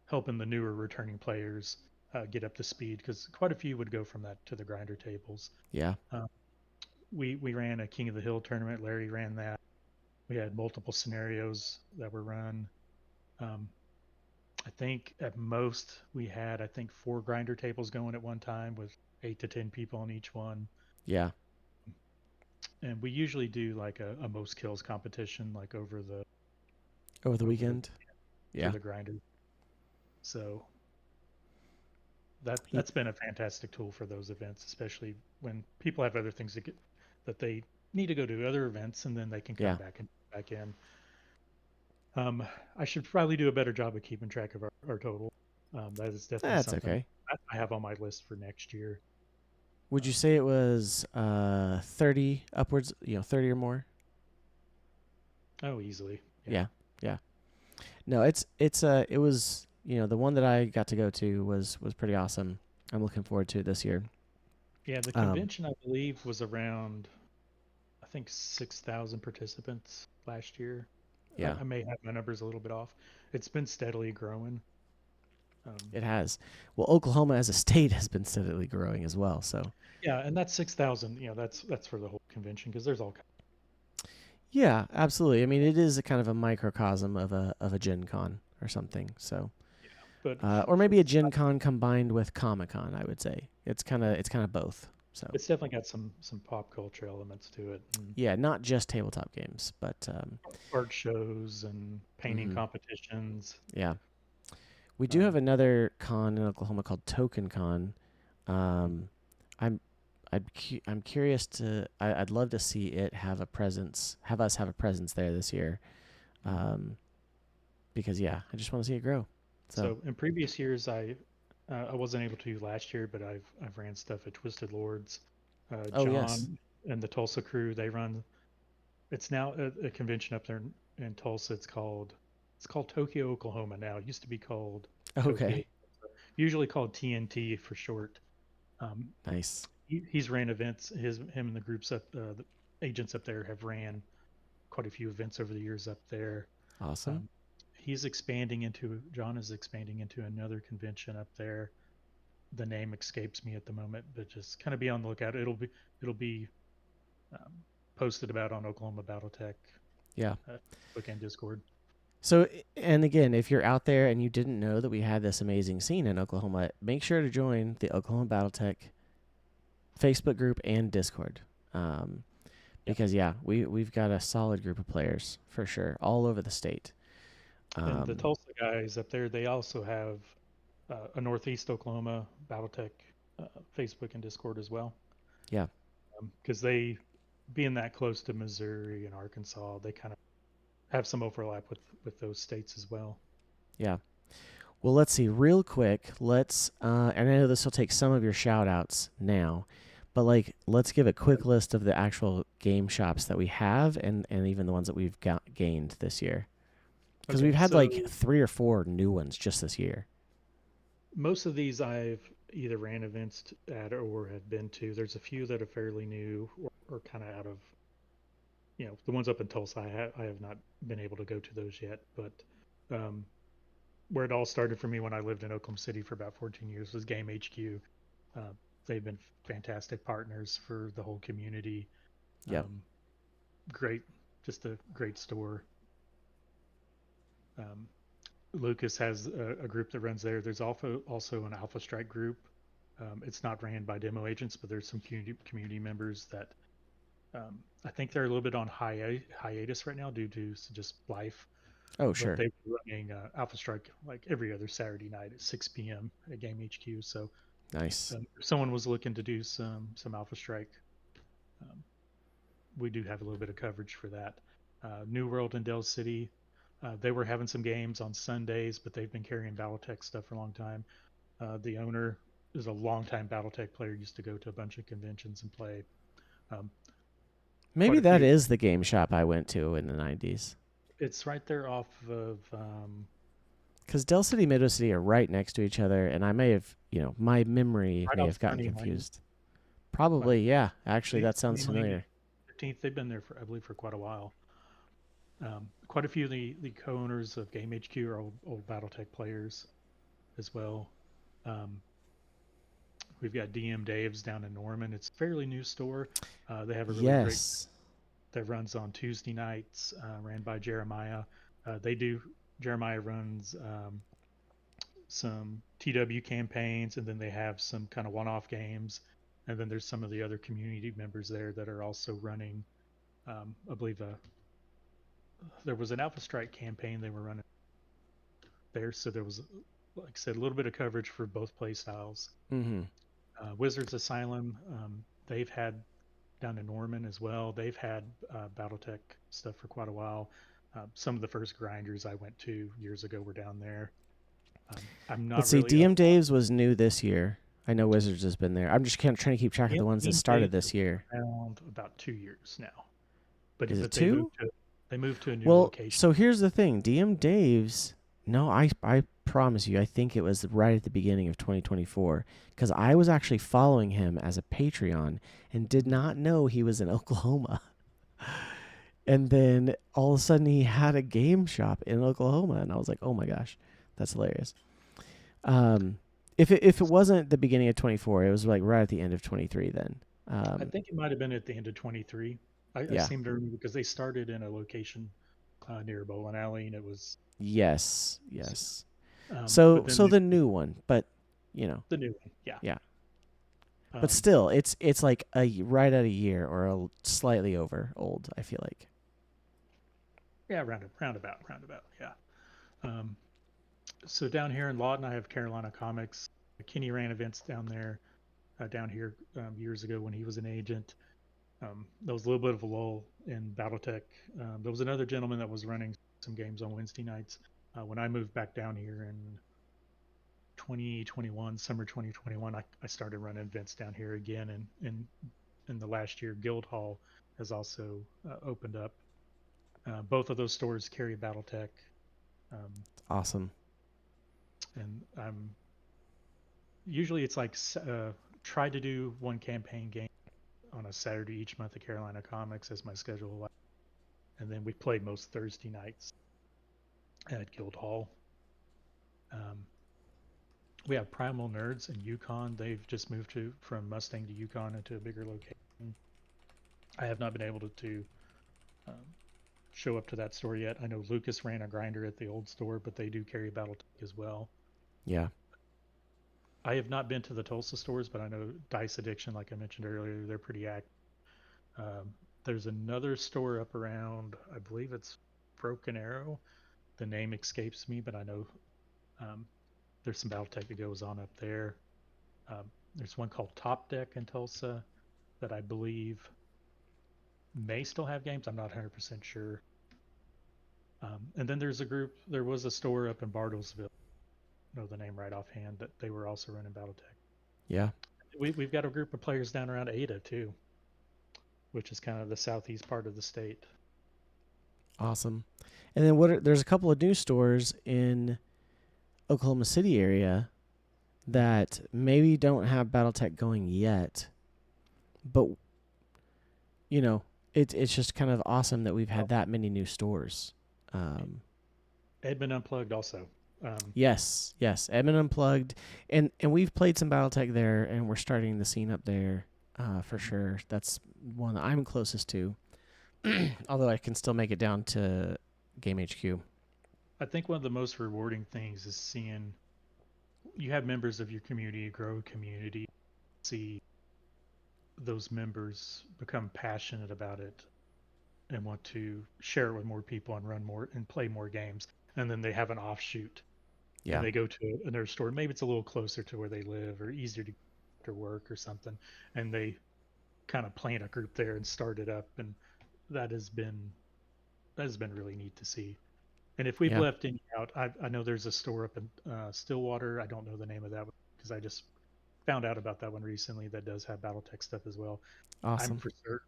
helping the newer returning players get up to speed because quite a few would go from that to the grinder tables. Yeah. Uh, we ran a King of the Hill tournament. Larry ran that. We had multiple scenarios that were run. Um, I think at most we had 4 grinder tables going at one time with 8 to 10 people on each one. Yeah. And we usually do like a most kills competition like Over the over the weekend. for Yeah. the grinder. So Ye- that's been a fantastic tool for those events, especially when people have other things that they need to go to other events and then they can come Yeah. back in. I should probably do a better job of keeping track of our total. That is definitely That's something okay. I have on my list for next year. Would you Um, say it was 30 upwards, 30 or more? oh, easily, yeah, Yeah. Yeah. No, it was, the one that I got to go to was pretty awesome. I'm looking forward to it this year. yeah. The Um, convention I believe was around 6,000 participants last year. Yeah, I may have my numbers a little bit off. It's been steadily growing. it has. Well, Oklahoma as a state has been steadily growing as well. So Yeah, and that's 6,000. That's for the whole convention because there's all. yeah, absolutely. I mean, it is a kind of a microcosm of a Gen Con or something. So, But or maybe a Gen Con combined with Comic Con. I would say it's kind of both. So it's definitely got some pop culture elements to it, and yeah, not just tabletop games, but art shows and painting mhm, competitions. yeah. We do have Um, another con in Oklahoma called Token Con. Um, I'm I'm curious to. I'd love to see it have a presence. Have us have a presence there this year. Um, because yeah, I just want to see it grow. So so in previous years, I wasn't able to last year, but I've ran stuff at Twisted Lords. oh yes, John and the Tulsa crew, they run. It's now a convention up there in Tulsa. It's called Tokyo, Oklahoma now. It used to be called Tokyo, okay, usually called TNT for short. Um, nice, he's ran events. Him and the groups up, the agents up there have ran quite a few events over the years up there. awesome. Um, John is expanding into another convention up there. The name escapes me at the moment, but just kind of be on the lookout. It'll be um, posted about on Oklahoma BattleTech Yeah. Facebook and Discord. So and again, if you're out there and you didn't know that we had this amazing scene in Oklahoma, make sure to join the Oklahoma BattleTech Facebook group and Discord. Um, Yep. because yeah, we've got a solid group of players for sure all over the state. And the Um, Tulsa guys up there, they also have a Northeast Oklahoma BattleTech Facebook and Discord as well. yeah, Because they, being that close to Missouri and Arkansas, they kind of have some overlap with those states as well. yeah. Well, let's see real quick. And I know this will take some of your shout outs now, but like, let's give a quick list of the actual game shops that we have and even the ones that we've gained this year. Because we've Okay, had so like 3 or 4 new ones just this year. most of these I've either ran events at or have been to. There's a few that are fairly new or kind of out of, the ones up in Tulsa. I have not been able to go to those yet, but um, where it all started for me when I lived in Oklahoma City for about 14 years was Game HQ. Uh, they've been fantastic partners for the whole community. Yep. Um, great, just a great store. Um, Lucas has a group that runs there. There's also an Alpha Strike group. It's not ran by demo agents, but there's some community members that I think they're a little bit on hiatus right now due to just life. Oh, But sure. they were running Alpha Strike like every other Saturday night at 6 p.m. at Game HQ. So Nice. if someone was looking to do some Alpha Strike, um, we do have a little bit of coverage for that. New World in Del City, they were having some games on Sundays, but they've been carrying BattleTech stuff for a long time. The owner is a longtime BattleTech player, used to go to a bunch of conventions and play. Um, quite Maybe a that few. is the game shop I went to in the 90s. It's right there off of Because Del City, Midway City are right next to each other, and I may have, my memory right may off have gotten 29, confused. like Probably, yeah. Actually, that sounds 29 and familiar. 15th. They've been there for, I believe, for quite a while. Quite a few of the co-owners of Game HQ are old BattleTech players as well. Um, we've got DM Dave's down in Norman. It's a fairly new store. They have a really great Yes. that runs on Tuesday nights, ran by Jeremiah. They do Jeremiah runs some TW campaigns, and then they have some kind of one-off games. And then there's some of the other community members there that are also running. I believe there was an Alpha Strike campaign they were running there, so there was, like I said, a little bit of coverage for both play styles. Mm-hmm. Wizards Asylum, they've had down in Norman as well. They've had BattleTech stuff for quite a while. Some of the first grinders I went to years ago were down there. I'm Let's not see. really up DM on Dave's was new this year. I know Wizards has been there. I'm just trying to keep track of the ones that Team started Dave has this year. been around about 2 years now, but Is it but two? they moved to a new Well, location. so here's the thing. DM Dave's. No, I promise you, I think it was right at the beginning of 2024 because I was actually following him as a Patreon and did Mhm. not know he was in Oklahoma. And then all of a sudden he had a game shop in Oklahoma, and I was like, oh my gosh, that's hilarious. If it wasn't the beginning of 24, it was like right at the end of 23 then. I think it might have been at the end of 23. I Yeah. seem to remember because they started in a location near Bowling Alley, and it was, Yes. Yes. but So then so the new one, but you know, the new one, yeah. yeah. But Um, still, it's like right at a year or slightly over old, I feel like. yeah, roundabout, yeah. Um, so down here in Lawton, I have Carolina Comics. Kenny ran events down here years ago when he was an agent. There was a little bit of a lull in BattleTech. There was another gentleman that was running some games on Wednesday nights. When I moved back down here in 2021, summer 2021, I started running events down here again. And in the last year, Guildhall has also opened up. Both of those stores carry BattleTech. Um, Awesome. and usually it's like try to do one campaign game on a Saturday each month at Carolina Comics as my schedule. And then we play most Thursday nights at Guildhall. Um, we have Primal Nerds in Yukon. They've just moved from Mustang to Yukon into a bigger location. I have not been able to um, show up to that store yet. I know Lucas ran a grinder at the old store, but they do carry BattleTech as well. Yeah. I have not been to the Tulsa stores, but I know Dice Addiction, like I mentioned earlier, they're pretty active. Um, there's another store up around, I believe it's Broken Arrow. The name escapes me, but I know um, there's some BattleTech that goes on up there. There's one called Top Deck in Tulsa that I believe may still have games. I'm not 100% sure. And then there was a store up in Bartlesville, I know the name right offhand, that they were also running BattleTech. Yeah. We've got a group of players down around Ada too, which is kind of the southeast part of the state. Awesome. And then there's a couple of new stores in Oklahoma City area that maybe don't have BattleTech going yet, but you know, it's just kind of awesome that we've had that many new stores. Edmond Unplugged also. Yes, Edmond Unplugged, and we've played some BattleTech there, and we're starting the scene up there for sure. That's one that I'm closest to, although I can still make it down to Game HQ. I think one of the most rewarding things is seeing you have members of your community, grow a community, see those members become passionate about it and want to share it with more people and run more and play more games. And then they have an offshoot and Yeah, they go to another store. Maybe it's a little closer to where they live or easier to get after work or something. And they kind of plant a group there and start it up. And that has been really neat to see. And if we've yeah, left any out, I know there's a store up in Stillwater. I don't know the name of that one because I just found out about that one recently that does have BattleTech stuff as well. awesome.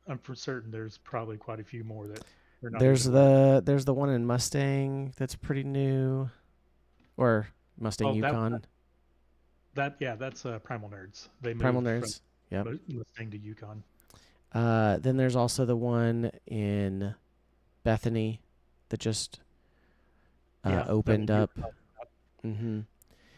I'm for certain there's probably quite a few more that are not There's even aware. the one in Mustang that's pretty new, or Mustang Oh, Yukon, yeah, that's Primal Nerds. They Primal moved from Nerds. Yep. Mustang to Yukon. Then there's also the one in Bethany that just Yeah, that one opened you were up. talking about. Mm-hmm.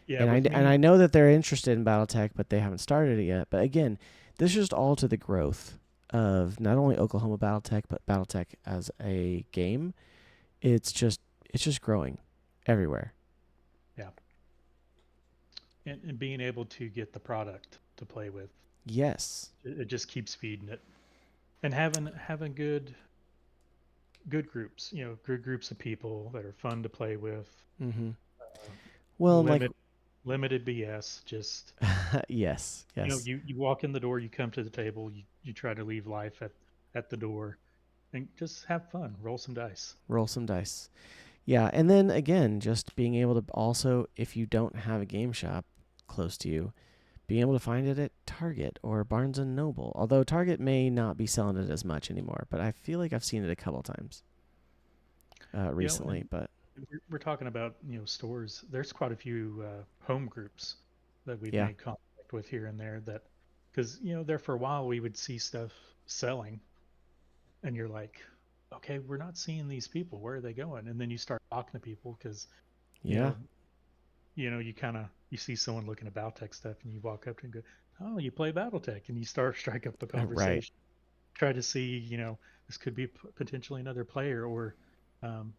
Yeah, And with I me, know that they're interested in BattleTech, but they haven't started it yet. But again, this is just all to the growth of not only Oklahoma BattleTech, but BattleTech as a game. It's just growing everywhere. yeah, and being able to get the product to play with, Yes. it just keeps feeding it, and having good groups, good groups of people that are fun to play with. Mm-hmm. Uh, Well, and like, limit limited BS. Just yes, yes. you walk in the door, you come to the table, you try to leave life at the door, and just have fun, roll some dice. Roll some dice. Yeah, and then again, just being able to also, if you don't have a game shop close to you, being able to find it at Target or Barnes and Noble. Although Target may not be selling it as much anymore, but I feel like I've seen it a couple times recently. And But we're talking about stores. There's quite a few home groups that we've yeah, made contact with here and there that because there for a while we would see stuff selling, and you're like, okay, we're not seeing these people. Where are they going? And then you start talking to people because, you Yeah. know, you kind of you see someone looking at BattleTech stuff, and you walk up to and go, "Oh, you play BattleTech," and you start strike up a Right. conversation. Try to see, this could be potentially another player, or um,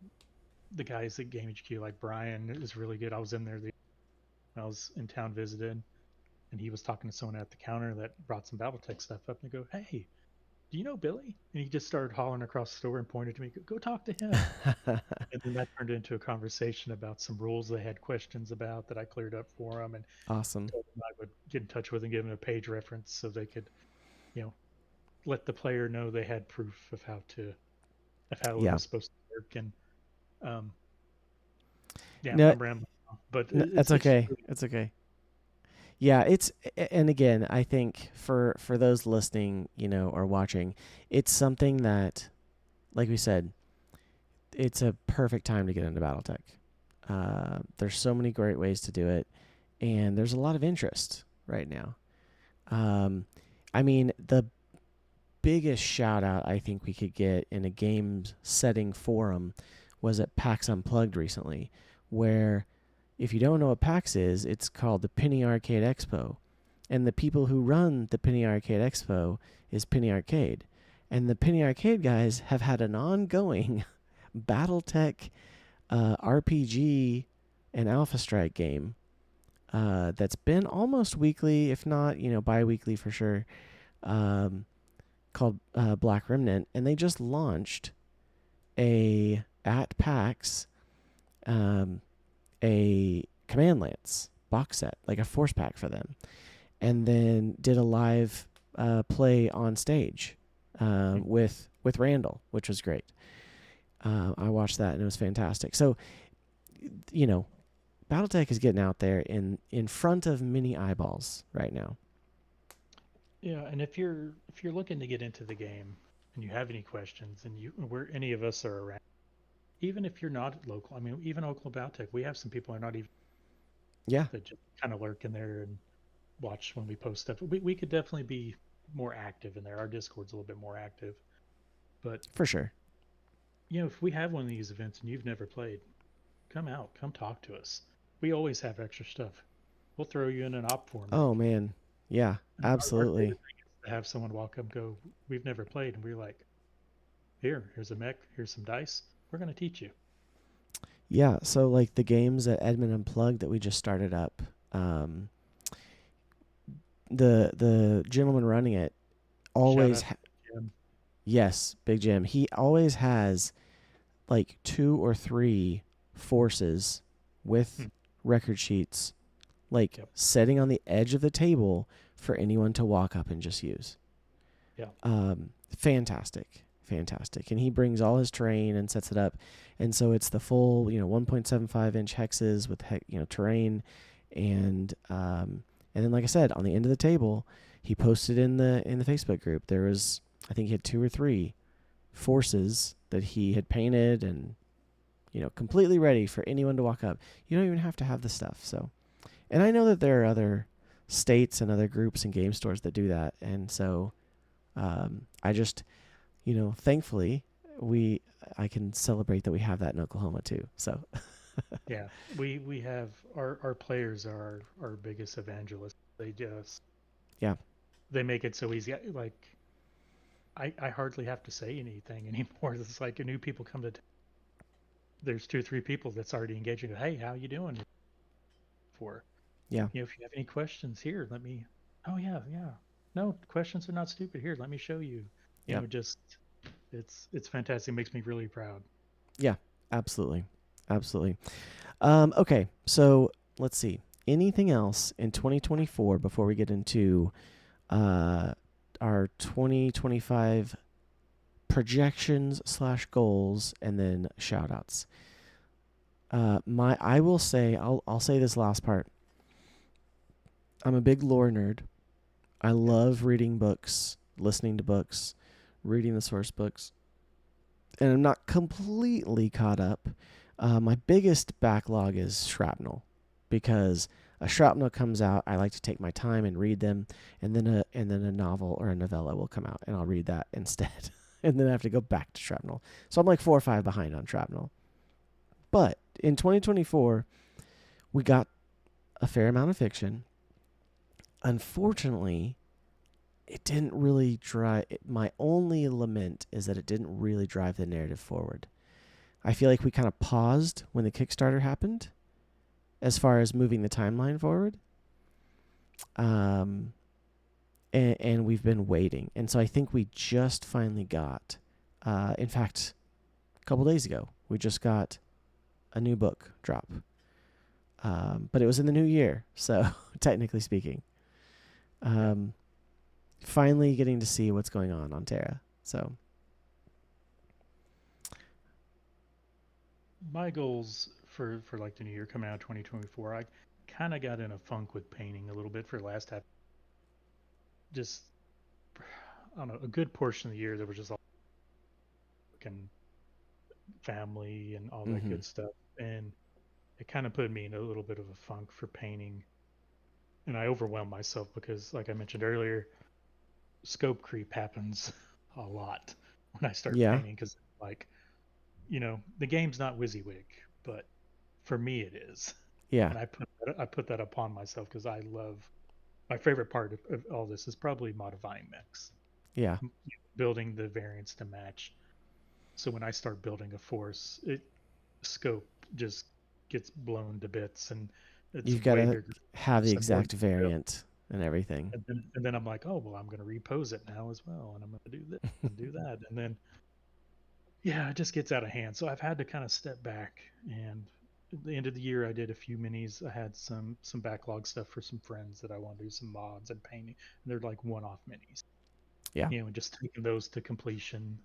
the guys at Game HQ, like Brian, is really good. I was in there when I was in town visiting, and he was talking to someone at the counter that brought some BattleTech stuff up, and they go, "Hey, do you know Billy?" And he just started hollering across the store and pointed to me, "Go talk to him." And then that turned into a conversation about some rules they had questions about that I cleared up for them, and Awesome. told them I would get in touch with and give them a page reference so they could, you know, let the player know they had proof of how it Yeah. was supposed to work. And um, yeah, No, I'm rambling now, but no, that's it's just okay. really, It's okay. Yeah, and again, I think for those listening, or watching, it's something that, like we said, it's a perfect time to get into BattleTech. There's so many great ways to do it, and there's a lot of interest right now. Um, I mean, the biggest shout out I think we could get in a game setting forum was at PAX Unplugged recently, where if you don't know what PAX is, it's called the Penny Arcade Expo. And the people who run the Penny Arcade Expo is Penny Arcade. And the Penny Arcade guys have had an ongoing Battletech RPG and Alpha Strike game that's been almost weekly, if not, bi-weekly for sure, um, called Black Remnant. And they just launched at PAX um, a Command Lance box set, like a force pack for them, and then did a live play on stage with Randall, which was great. I watched that and it was fantastic. So, BattleTech is getting out there in front of many eyeballs right now. yeah. And if you're looking to get into the game and you have any questions, and where any of us are around, even if you're not local, I mean, even Oklahoma BattleTech, we have some people who are not even, Yeah, that just kind of lurk in there and watch when we post stuff. We could definitely be more active in there. Our Discord's a little bit more active, but for sure. if we have one of these events and you've never played, come out, come talk to us. We always have extra stuff. We'll throw you in an op format. Oh man, yeah, And our absolutely. favorite thing is to have someone walk up and go, "We've never played," and we're like, here's a mech, here's some dice. We're gonna teach you. Yeah, so like the games at Edmond Unplugged that we just started up, um, the gentleman running it Shout always out to Jim. yes, Big Jim. He always has like 2 or 3 forces with Hmm. record sheets, like Yep. setting on the edge of the table for anyone to walk up and just use. Yeah. Fantastic, fantastic. And he brings all his terrain and sets it up, and so it's the full 1.75-inch hexes with terrain, and then like I said, on the end of the table, he posted in the Facebook group. There was, I think he had 2 or 3 forces that he had painted and completely ready for anyone to walk up. You don't even have to have the stuff. So, and I know that there are other states and other groups and game stores that do that, and so I just thankfully I can celebrate that we have that in Oklahoma too. So Yeah. We have our players are our biggest evangelists. They just yeah, they make it so easy. Like I hardly have to say anything anymore. It's like new people come to there's 2 or 3 people that's already engaging. Hey, how you doing? For yeah, if you have any questions here, let me. Oh yeah, yeah. No, questions are not stupid. Here, let me show you. yeah, Just it's fantastic. It makes me really proud. yeah, absolutely, absolutely. Okay, so let's see. Anything else in 2024 before we get into uh, our 2025 projections / goals and then shout outs? I will say I'll say this last part. I'm a big lore nerd. I Yeah. love reading books, listening to books, reading the source books, and I'm not completely caught up. My biggest backlog is Shrapnel, because a Shrapnel comes out, I like to take my time and read them, and then a novel or a novella will come out, and I'll read that instead. and then I have to go back to Shrapnel. So I'm like 4 or 5 behind on Shrapnel. But in 2024, we got a fair amount of fiction. Unfortunately, it didn't really drive. My only lament is that it didn't really drive the narrative forward. I feel like we kind of paused when the Kickstarter happened as far as moving the timeline forward. And we've been waiting. And so I think we just finally got, in fact, a couple days ago, we just got a new book drop. But it was in the new year, so technically speaking. Finally getting to see what's going on Terra. So My goals for like the new year coming out of 2024, I kind of got in a funk with painting a little bit for the last half. Just, I don't know, a good portion of the year there was just all work and family and all that good stuff, and it kind of put me in a little bit of a funk for painting, and I overwhelmed myself because, like I mentioned earlier, scope creep happens a lot when I start yeah, painting because, like, the game's not WYSIWYG, but for me it is, yeah, and I put that upon myself because I love my favorite part of all this is probably modifying mechs, yeah. building the variants to match. So when I start building a force, scope just gets blown to bits, and it's You've got way to bigger have the and more exact detailed. variant and everything. And then I'm like, oh well, I'm going to repose it now as well, and I'm going to do this and do that, and then yeah, it just gets out of hand. So I've had to kind of step back. And at the end of the year, I did a few minis. I had some backlog stuff for some friends that I want to do some mods and painting. And they're like one-off minis, Yeah. and just taking those to completion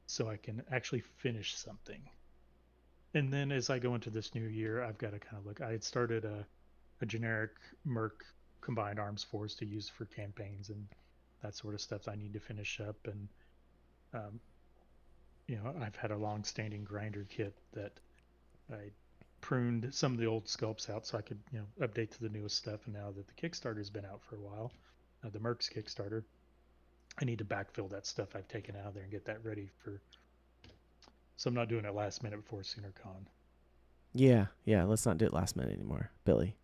so I can actually finish something. And then as I go into this new year, I've got to kind of look. I had started a generic Merc combined arms force to use for campaigns and that sort of stuff I need to finish up. And um, I've had a long-standing grinder kit that I pruned some of the old sculpts out so I could, update to the newest stuff. And now that the Kickstarter's been out for a while, the Mercs Kickstarter, I need to backfill that stuff I've taken out of there and get that ready for. So I'm not doing it last minute before SoonerCon. Yeah, yeah. Let's not do it last minute anymore, Billy.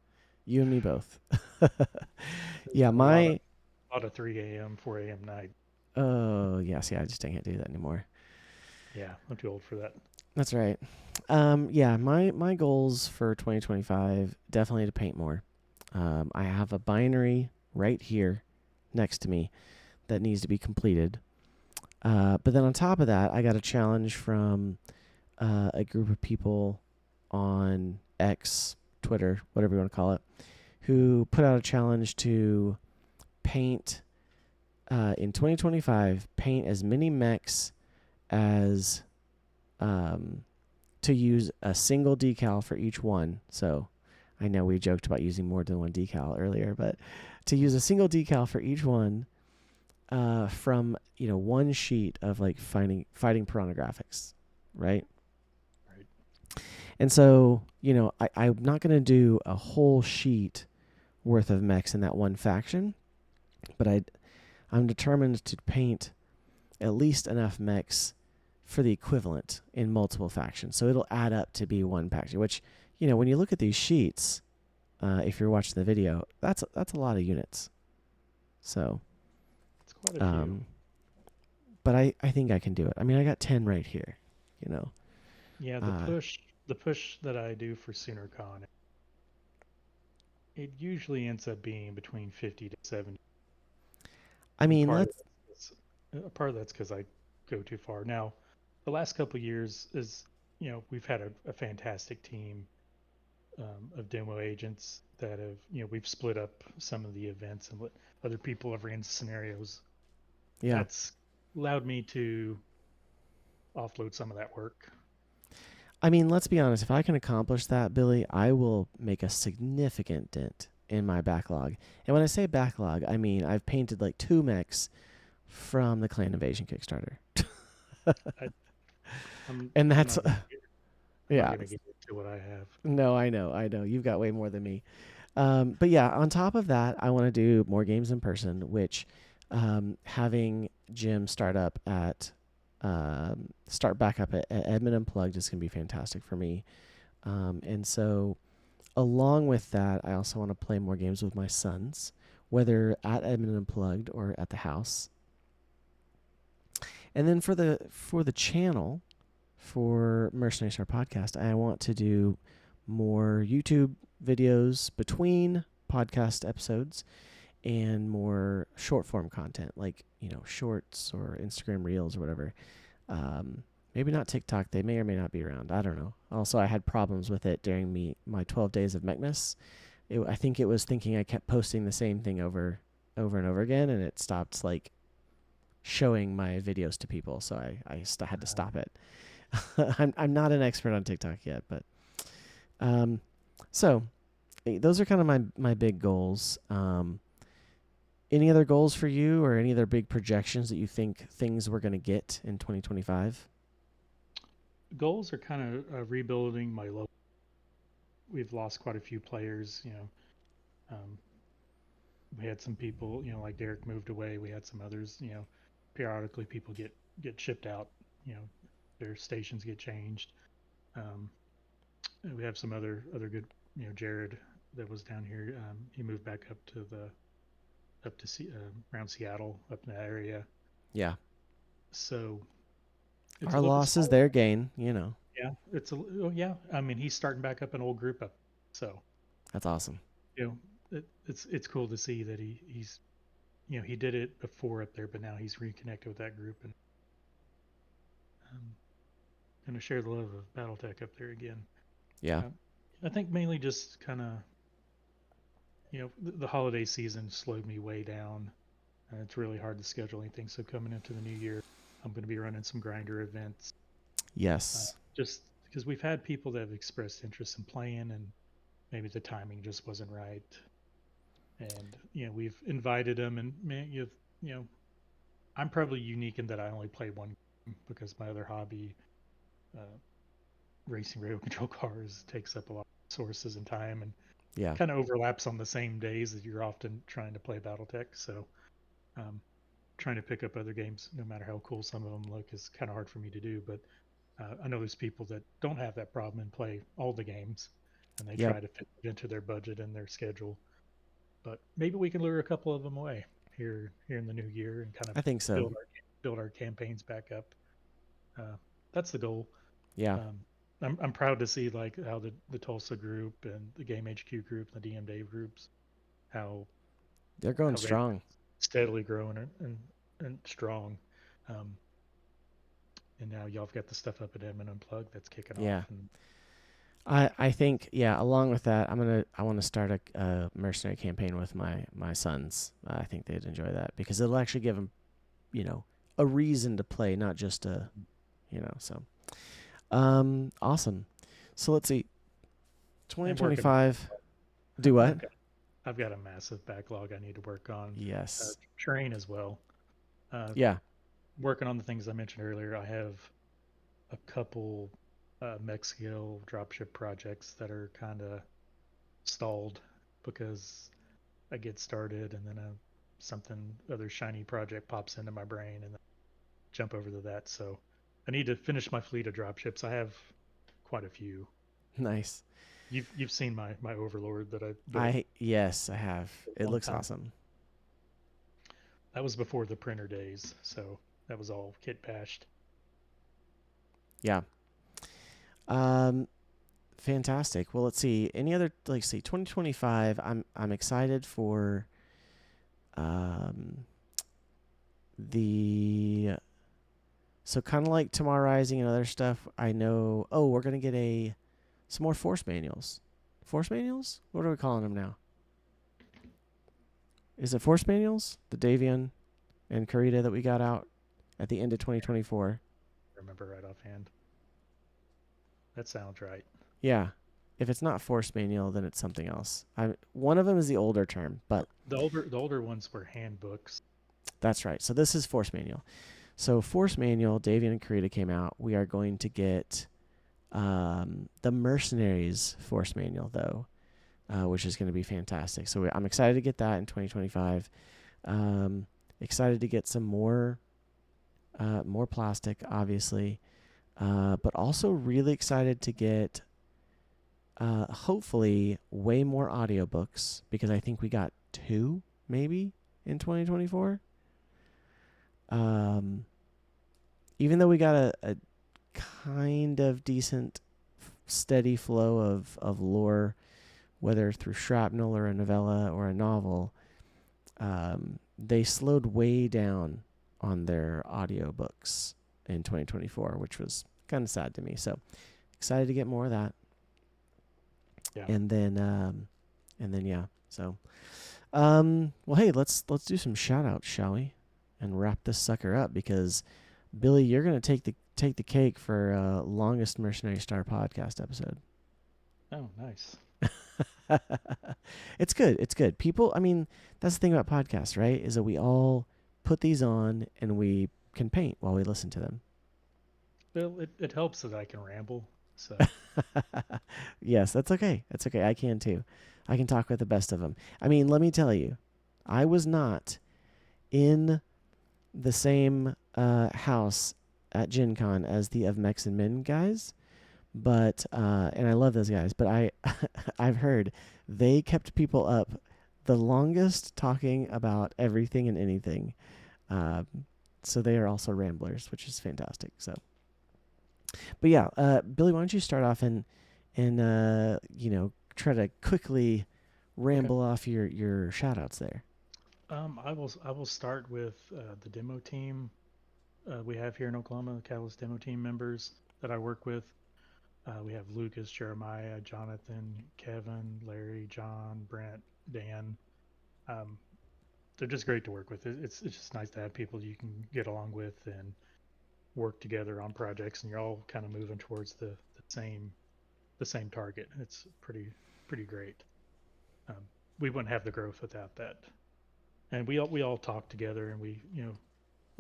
You and me both. There's Yeah, been my. a lot of 3 a.m., 4 a.m. night. Oh, yes, yeah. I just can't do that anymore. Yeah, I'm too old for that. That's right. Yeah, my goals for 2025 definitely to paint more. I have a binary right here next to me that needs to be completed. But then on top of that, I got a challenge from a group of people on X, Twitter, whatever you want to call it, who put out a challenge to paint in 2025, paint as many mechs as to use a single decal for each one. So I know we joked about using more than one decal earlier, but to use a single decal for each one from one sheet of like fighting Piranha graphics, right? Right. And so I'm not going to do a whole sheet worth of mechs in that one faction, but I'm determined to paint at least enough mechs for the equivalent in multiple factions. So it'll add up to be one faction, which, when you look at these sheets, if you're watching the video, that's a lot of units. So, It's quite a few. but I think I can do it. I mean, I got 10 right here, Yeah, the push that I do for SoonerCon, it usually ends up being between 50 to 70. I And mean, let's. part of that's because I go too far. Now, the last couple of years is, we've had a fantastic team of demo agents that have, we've split up some of the events and let other people have ran scenarios. Yeah. That's allowed me to offload some of that work. I mean, let's be honest. If I can accomplish that, Billy, I will make a significant dent in my backlog. And when I say backlog, I mean I've painted like 2 mechs from the Clan Invasion Kickstarter. And I'm that's not gonna I'm not yeah. gonna get into what I have. No, I know. You've got way more than me. But yeah, on top of that, I want to do more games in person, which having Jim start up at start back up at Edmund Unplugged is going to be fantastic for me. And so, along with that, I also want to play more games with my sons, whether at Edmund Unplugged or at the house. And then for the channel, for Mercenary Star Podcast, I want to do more YouTube videos between podcast episodes and more short form content, like, shorts or Instagram Reels or whatever. Maybe not TikTok. They may or may not be around. I don't know. Also, I had problems with it during my 12 days of Mechmas. I think it was thinking I kept posting the same thing over and over again, and it stopped showing my videos to people. So I had to stop it. I'm not an expert on TikTok yet, but so those are kind of my big goals. Any other goals for you, or any other big projections that you think things we're going to get in 2025? Goals are kind of rebuilding my local. We've lost quite a few players. We had some people, like Derek moved away. We had some others. Periodically people get shipped out. Their stations get changed. And we have some other good. Jared that was down here. He moved back up to around Seattle, up in that area. Yeah. So our loss is their gain, Yeah, yeah. I mean, he's starting back up an old group up, so that's awesome. It's cool to see that he's he did it before up there, but now he's reconnected with that group and going to share the love of BattleTech up there again. Yeah, I think mainly just kind of the holiday season slowed me way down, and it's really hard to schedule anything. So coming into the new year, I'm going to be running some grinder events. Yes. Just because we've had people that have expressed interest in playing, and maybe the timing just wasn't right. And we've invited them, and I'm probably unique in that I only play one game because my other hobby, racing radio control cars, takes up a lot of resources and time, and kind of overlaps on the same days that you're often trying to play BattleTech. So trying to pick up other games, no matter how cool some of them look, is kind of hard for me to do. But I know there's people that don't have that problem and play all the games, and they try to fit it into their budget and their schedule. But maybe we can lure a couple of them away here in the new year and kind of I think so. build our campaigns back up. That's the goal. Yeah. I'm proud to see how the Tulsa group and the Game HQ group and the DM Dave groups, how they're going strong, steadily growing and strong. And now y'all have got the stuff up at Edmund Unplugged that's kicking off. And I think, along with that, I want to start a mercenary campaign with my sons. I think they'd enjoy that because it'll actually give them, a reason to play, not just so. Awesome. So let's see. 2025. Do what? I've got a massive backlog I need to work on. Yes. Train as well. Working on the things I mentioned earlier. I have a couple mech scale dropship projects that are kind of stalled because I get started and then other shiny project pops into my brain and then jump over to that. So I need to finish my fleet of dropships. I have quite a few. Nice. You've seen my Overlord that I built. Yes, I have. It looks awesome. That was before the printer days, so that was all kit bashed. Yeah. Fantastic. Well, let's see. Any other 2025, I'm excited for so kind of like Tomorrow Rising and other stuff. I know we're going to get some more force manuals. Force manuals? What are we calling them now? Is it force manuals? The Davian and Karita that we got out at the end of 2024. I remember right offhand. That sounds right. Yeah. If it's not force manual, then it's something else. One of them is the older term, but the older ones were handbooks. That's right. So this is force manual. So force manual, Davian and Karita came out. We are going to get the Mercenaries force manual though, which is going to be fantastic. So I'm excited to get that in 2025. Excited to get some more more plastic, obviously, but also really excited to get hopefully way more audiobooks because I think we got 2 maybe in 2024. Um, even though we got a kind of decent, steady flow of lore, whether through shrapnel or a novella or a novel, they slowed way down on their audiobooks in 2024, which was kind of sad to me. So excited to get more of that. Yeah. And then yeah. So well, hey, let's do some shout outs, shall we? And wrap this sucker up because Billy, you're going to take the cake for longest Mercenary Star podcast episode. Oh, nice. It's good. It's good. People, I mean, that's the thing about podcasts, right? Is that we all put these on and we can paint while we listen to them. Well, it helps that I can ramble. So Yes, that's okay. That's okay. I can too. I can talk with the best of them. I mean, let me tell you, I was not in the same house at GenCon as the Of Mex and Men guys, but and I love those guys, but I've heard they kept people up the longest talking about everything and anything. So they are also ramblers, which is fantastic. So, but yeah, Billy, why don't you start off and try to quickly ramble off your shout outs there. I will start with the demo team we have here in Oklahoma, the Catalyst demo team members that I work with. We have Lucas, Jeremiah, Jonathan, Kevin, Larry, John, Brent, Dan. Um, they're just great to work with. It's just nice to have people you can get along with and work together on projects, and you're all kind of moving towards the same target. It's pretty great. Um, we wouldn't have the growth without that. And we all talk together, and we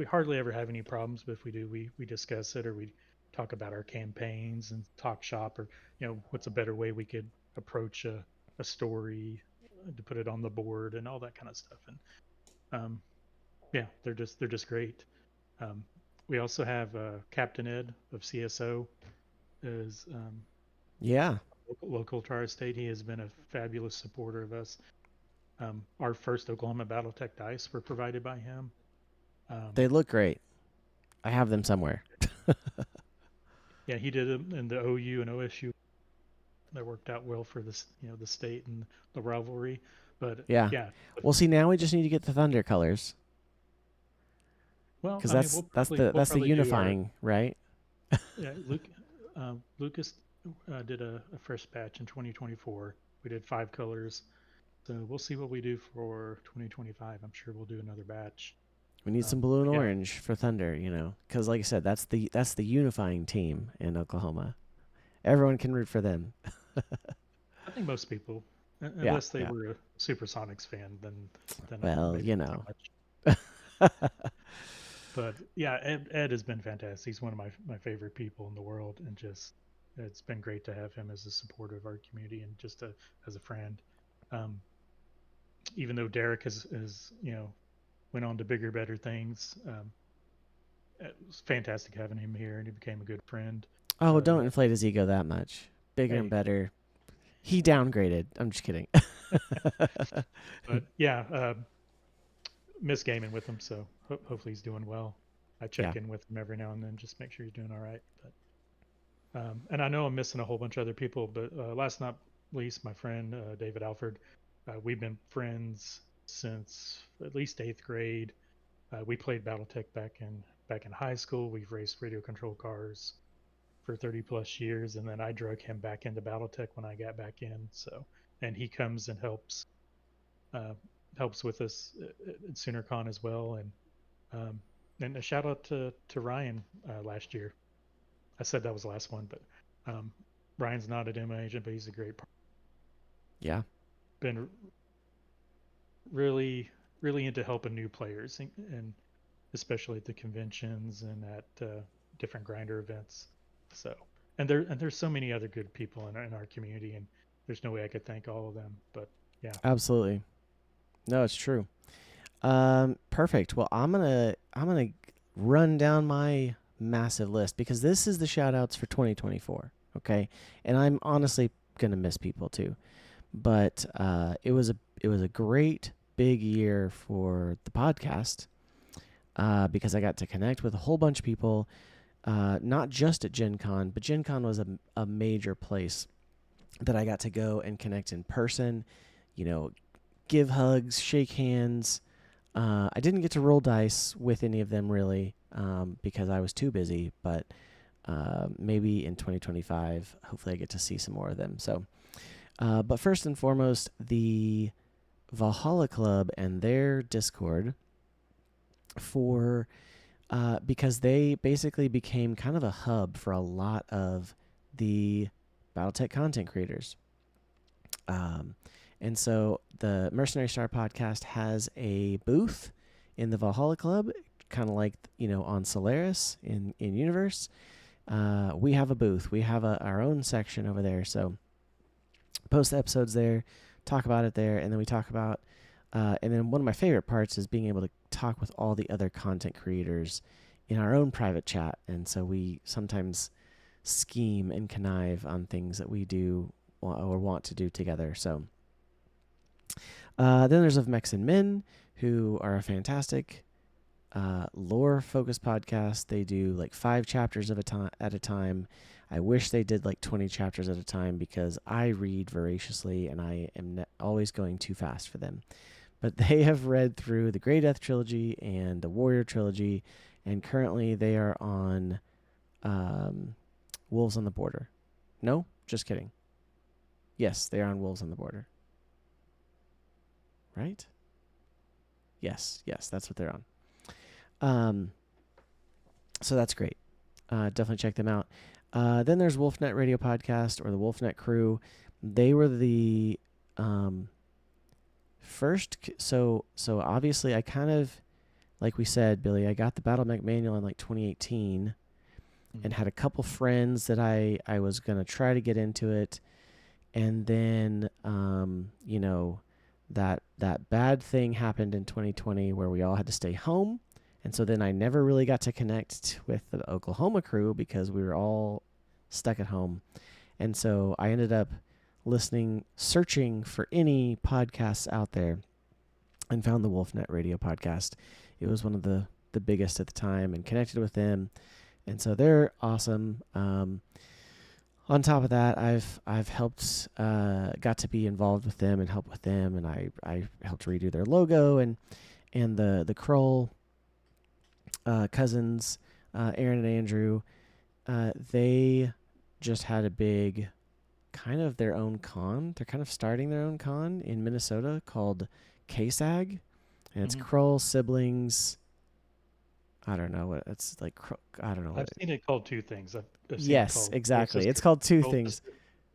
hardly ever have any problems, but if we do, we discuss it, or we talk about our campaigns and talk shop, or what's a better way we could approach a story to put it on the board and all that kind of stuff. And um, yeah, they're just great. Um, we also have Captain Ed of CSO is Yeah, local to our state. He has been a fabulous supporter of us. Our first Oklahoma BattleTech dice were provided by him. they look great. I have them somewhere. Yeah, he did them in the OU and OSU. That worked out well for this, the state and the rivalry. But Yeah. yeah, Well, see, now we just need to get the Thunder colors well, because I mean, we'll that's the probably do our unifying, right? yeah. Lucas did a first batch in 2024. We did 5 colors, so we'll see what we do for 2025. I'm sure we'll do another batch. We need some blue and But yeah, orange for Thunder, because like I said, that's the unifying team in Oklahoma. Everyone can root for them. I think most people, Yeah, unless they yeah. were a Supersonics fan, then Well, maybe not so much. But yeah, Ed has been fantastic. He's one of my favorite people in the world, and just it's been great to have him as a supporter of our community and just as a friend. Um, Even though Derek has went on to bigger, better things, it was fantastic having him here, and he became a good friend. Oh, We don't have inflate his ego that much. Bigger and hey, better. He downgraded. I'm just kidding. but yeah, miss gaming with him, so hopefully he's doing well. I Yeah. check in with him every now and then, just make sure he's doing all right. But and I know I'm missing a whole bunch of other people, but last not least, my friend David Alford. We've been friends since at least 8th grade. We played BattleTech back in high school. We've raced radio control cars for 30 plus years, and then I drug him back into BattleTech when I got back in. So, and he comes and uh, helps with us at SoonerCon as well. Um, and a shout out to Ryan last year. I said that was the last one, but um, Ryan's not a demo agent, but he's a great partner. Yeah. Been really into helping new players, and especially at the conventions and at different grinder events. So, and there's so many other good people in our community, and there's no way I could thank all of them. But yeah, Absolutely. No, it's true. Perfect. Well, I'm gonna run down my massive list because this is the shoutouts for 2024. Okay, and I'm honestly gonna miss people too, but it was a great big year for the podcast because I got to connect with a whole bunch of people, not just at GenCon, but GenCon was a major place that I got to go and connect in person, give hugs, shake hands. I didn't get to roll dice with any of them really because I was too busy, but maybe in 2025, hopefully I get to see some more of them. So, but first and foremost, the Valhalla Club and their Discord for because they basically became kind of a hub for a lot of the BattleTech content creators. And so the Mercenary Star podcast has a booth in the Valhalla Club, kind of like, on Solaris in Universe. We have a booth. We have our own section over there. So post the episodes there, talk about it there, and then we talk about, and then one of my favorite parts is being able to talk with all the other content creators in our own private chat. And so we sometimes scheme and connive on things that we do or want to do together. So then there's of Mechs and Men, who are a fantastic lore-focused podcast. They do like 5 chapters at a time. I wish they did like 20 chapters at a time because I read voraciously and I am always going too fast for them. But they have read through the Grey Death trilogy and the Warrior trilogy, and currently they are on Wolves on the Border. No, just kidding. Yes, they are on Wolves on the Border. Right? Yes, that's what they're on. So that's great. Definitely check them out. Then there's Wolfnet Radio Podcast or the Wolfnet Crew. They were the first. So obviously I kind of, like we said, Billy, I got the Battle Mech Manual in like 2018 and had a couple friends that I was going to try to get into it. And then, that bad thing happened in 2020 where we all had to stay home. And so then I never really got to connect with the Oklahoma crew because we were all stuck at home. And so I ended up searching for any podcasts out there and found the Wolfnet Radio podcast. It was one of the biggest at the time and connected with them. And so they're awesome. On top of that, I've helped, got to be involved with them and help with them, and I helped redo their logo and the Kroll cousins, Aaron and Andrew. They just had a big, kind of their own con. They're kind of starting their own con in Minnesota called KSAG, and it's Kroll siblings. I don't know what it's like. I don't know. I've seen it called two things. I've seen yes, it called exactly. It's called two things.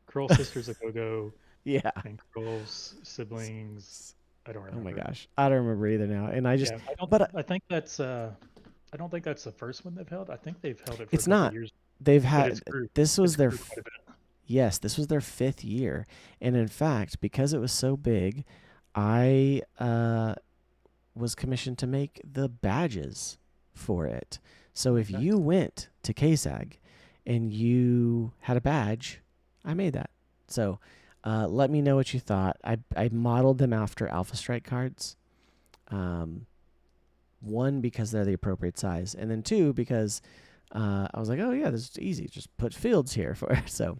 Kroll Sisters a Go-Go. Yeah. And Kroll's siblings. I don't remember. Oh my gosh, I don't remember either now. And I just, I think that's. I don't think that's the first one they've held. I think they've held it for it's a couple not. years. They've had. This was their. Yes, this was their 5th year, and in fact, because it was so big, I was commissioned to make the badges for it. So if you went to KSAG and you had a badge, I made that. So let me know what you thought. I modeled them after Alpha Strike cards. 1, because they're the appropriate size, and then 2, because I was like, oh yeah, this is easy. Just put fields here for it. So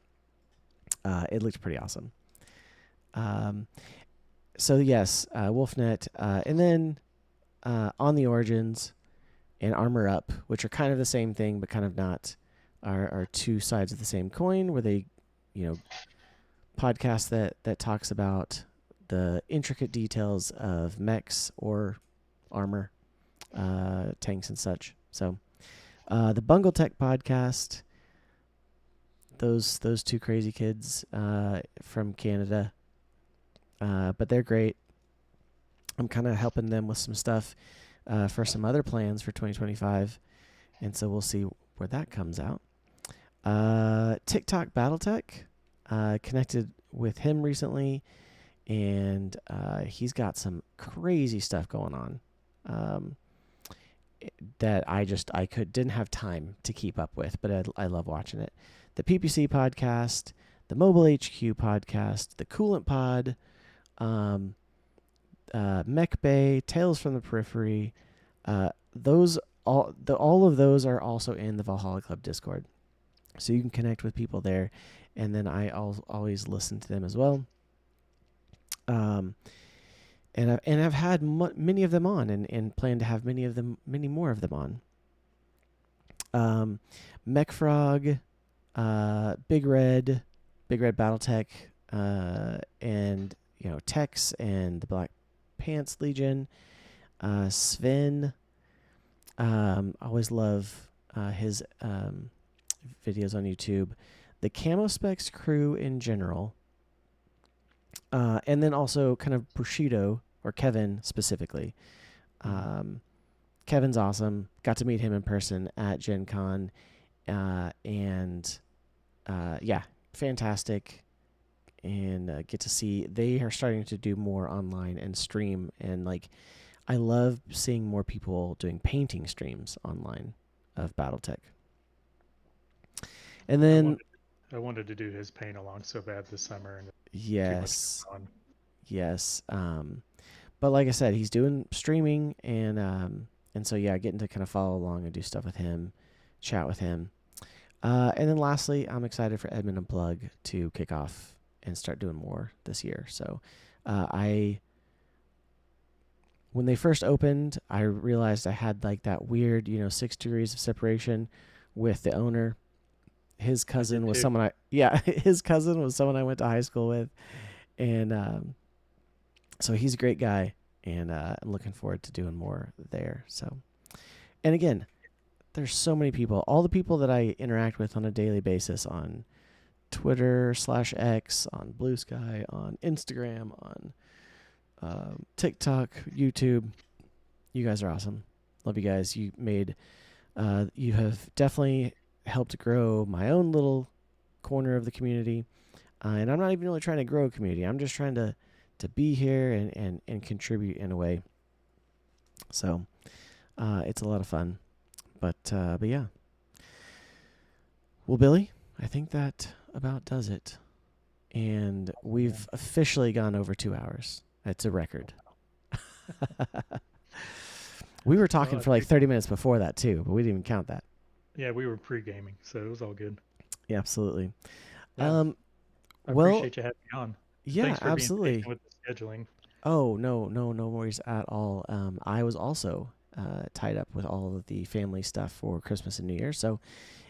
it looked pretty awesome. So yes, Wolfnet, and then On the Origins and Armor Up, which are kind of the same thing, but kind of not, are 2 sides of the same coin, where they, podcast that talks about the intricate details of mechs or armor, tanks and such. So the Bungle Tech podcast, those 2 crazy kids from Canada, but they're great. I'm kind of helping them with some stuff for some other plans for 2025, and so we'll see where that comes out. TikTok BattleTech, connected with him recently, and he's got some crazy stuff going on. that I didn't have time to keep up with, but I love watching it. The PPC podcast, the Mobile HQ podcast, the Coolant Pod, Mech Bay, Tales from the Periphery. Those all of those are also in the Valhalla Club Discord, so you can connect with people there, and then I always listen to them as well. And I've had many of them on, and plan to have many more of them on. Mech Frog, Big Red BattleTech, and Tex and the Black Pants Legion. Sven, always love his videos on YouTube. The Camo Specs crew in general, and then also kind of Bushido or Kevin specifically. Kevin's awesome. Got to meet him in person at GenCon, and fantastic. And get to see they are starting to do more online and stream, and I love seeing more people doing painting streams online of BattleTech. And then I wanted to do his paint along so bad this summer, and yes. But like I said, he's doing streaming, and so getting to kind of follow along and do stuff with him, chat with him. And then lastly, I'm excited for Edmund Unplug to kick off and start doing more this year. So when they first opened, I realized I had that weird, 6 degrees of separation with the owner. His cousin was someone his cousin was someone I went to high school with. And so he's a great guy, and I'm looking forward to doing more there. So, and again, there's so many people, all the people that I interact with on a daily basis on Twitter/X, on Blue Sky, on Instagram, on TikTok, YouTube. You guys are awesome. Love you guys. You have definitely helped grow my own little corner of the community. And I'm not even really trying to grow a community. I'm just trying to be here and contribute in a way. So it's a lot of fun. But yeah. Well, Billy, I think that about does it. And we've officially gone over 2 hours. It's a record. We were talking for 30 minutes before that too, but we didn't even count that. Yeah, we were pre-gaming, so it was all good. Yeah, absolutely. Yeah. I appreciate you having me on. Yeah, thanks for absolutely. being with the scheduling. Oh, no worries at all. I was also tied up with all of the family stuff for Christmas and New Year, so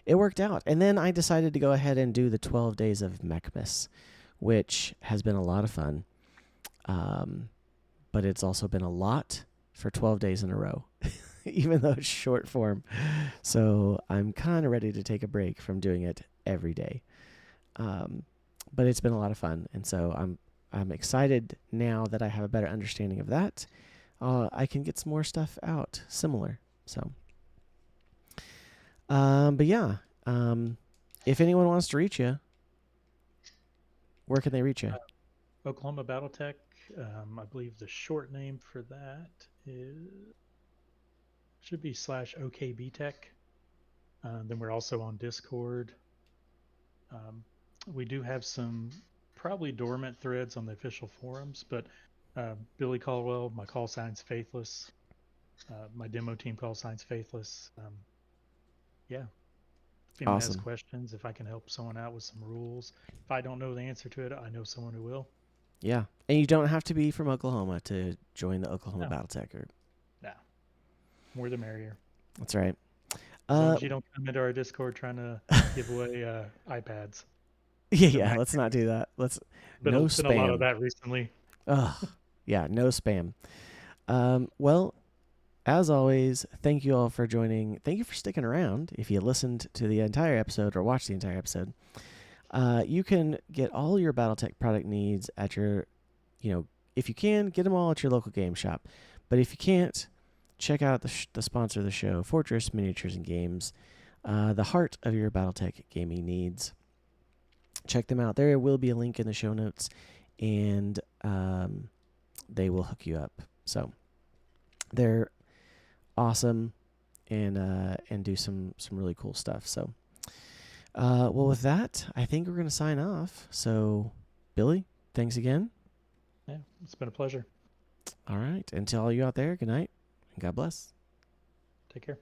it worked out. And then I decided to go ahead and do the 12 days of Mechmas, which has been a lot of fun. But it's also been a lot for 12 days in a row, even though it's short form. So I'm kind of ready to take a break from doing it every day. But it's been a lot of fun, and so I'm excited now that I have a better understanding of that. I can get some more stuff out similar. So, but yeah, if anyone wants to reach you, where can they reach you? Oklahoma BattleTech. I believe the short name for that should be /OKBTech. Then we're also on Discord. We do have some probably dormant threads on the official forums, but Billy Caldwell, my call sign's Faithless. My demo team call sign's Faithless. Yeah. If anyone has questions, if I can help someone out with some rules, if I don't know the answer to it, I know someone who will. Yeah. And you don't have to be from Oklahoma to join the Oklahoma BattleTech group. No. More the merrier. That's right. As long as you don't come into our Discord trying to give away iPads. Yeah, let's not do that. No spam. Been a lot of that recently. Yeah, no spam. Well, as always, thank you all for joining. Thank you for sticking around. If you listened to the entire episode or watched the entire episode, you can get all your BattleTech product needs at your, if you can, get them all at your local game shop. But if you can't, check out the sponsor of the show, Fortress Miniatures and Games, the heart of your BattleTech gaming needs. Check them out. There will be a link in the show notes, and they will hook you up. So they're awesome. and do some really cool stuff. So, well, with that, I think we're gonna sign off. So, Billy, thanks again. Yeah, it's been a pleasure. All right, and to all you out there, good night and God bless. Take care.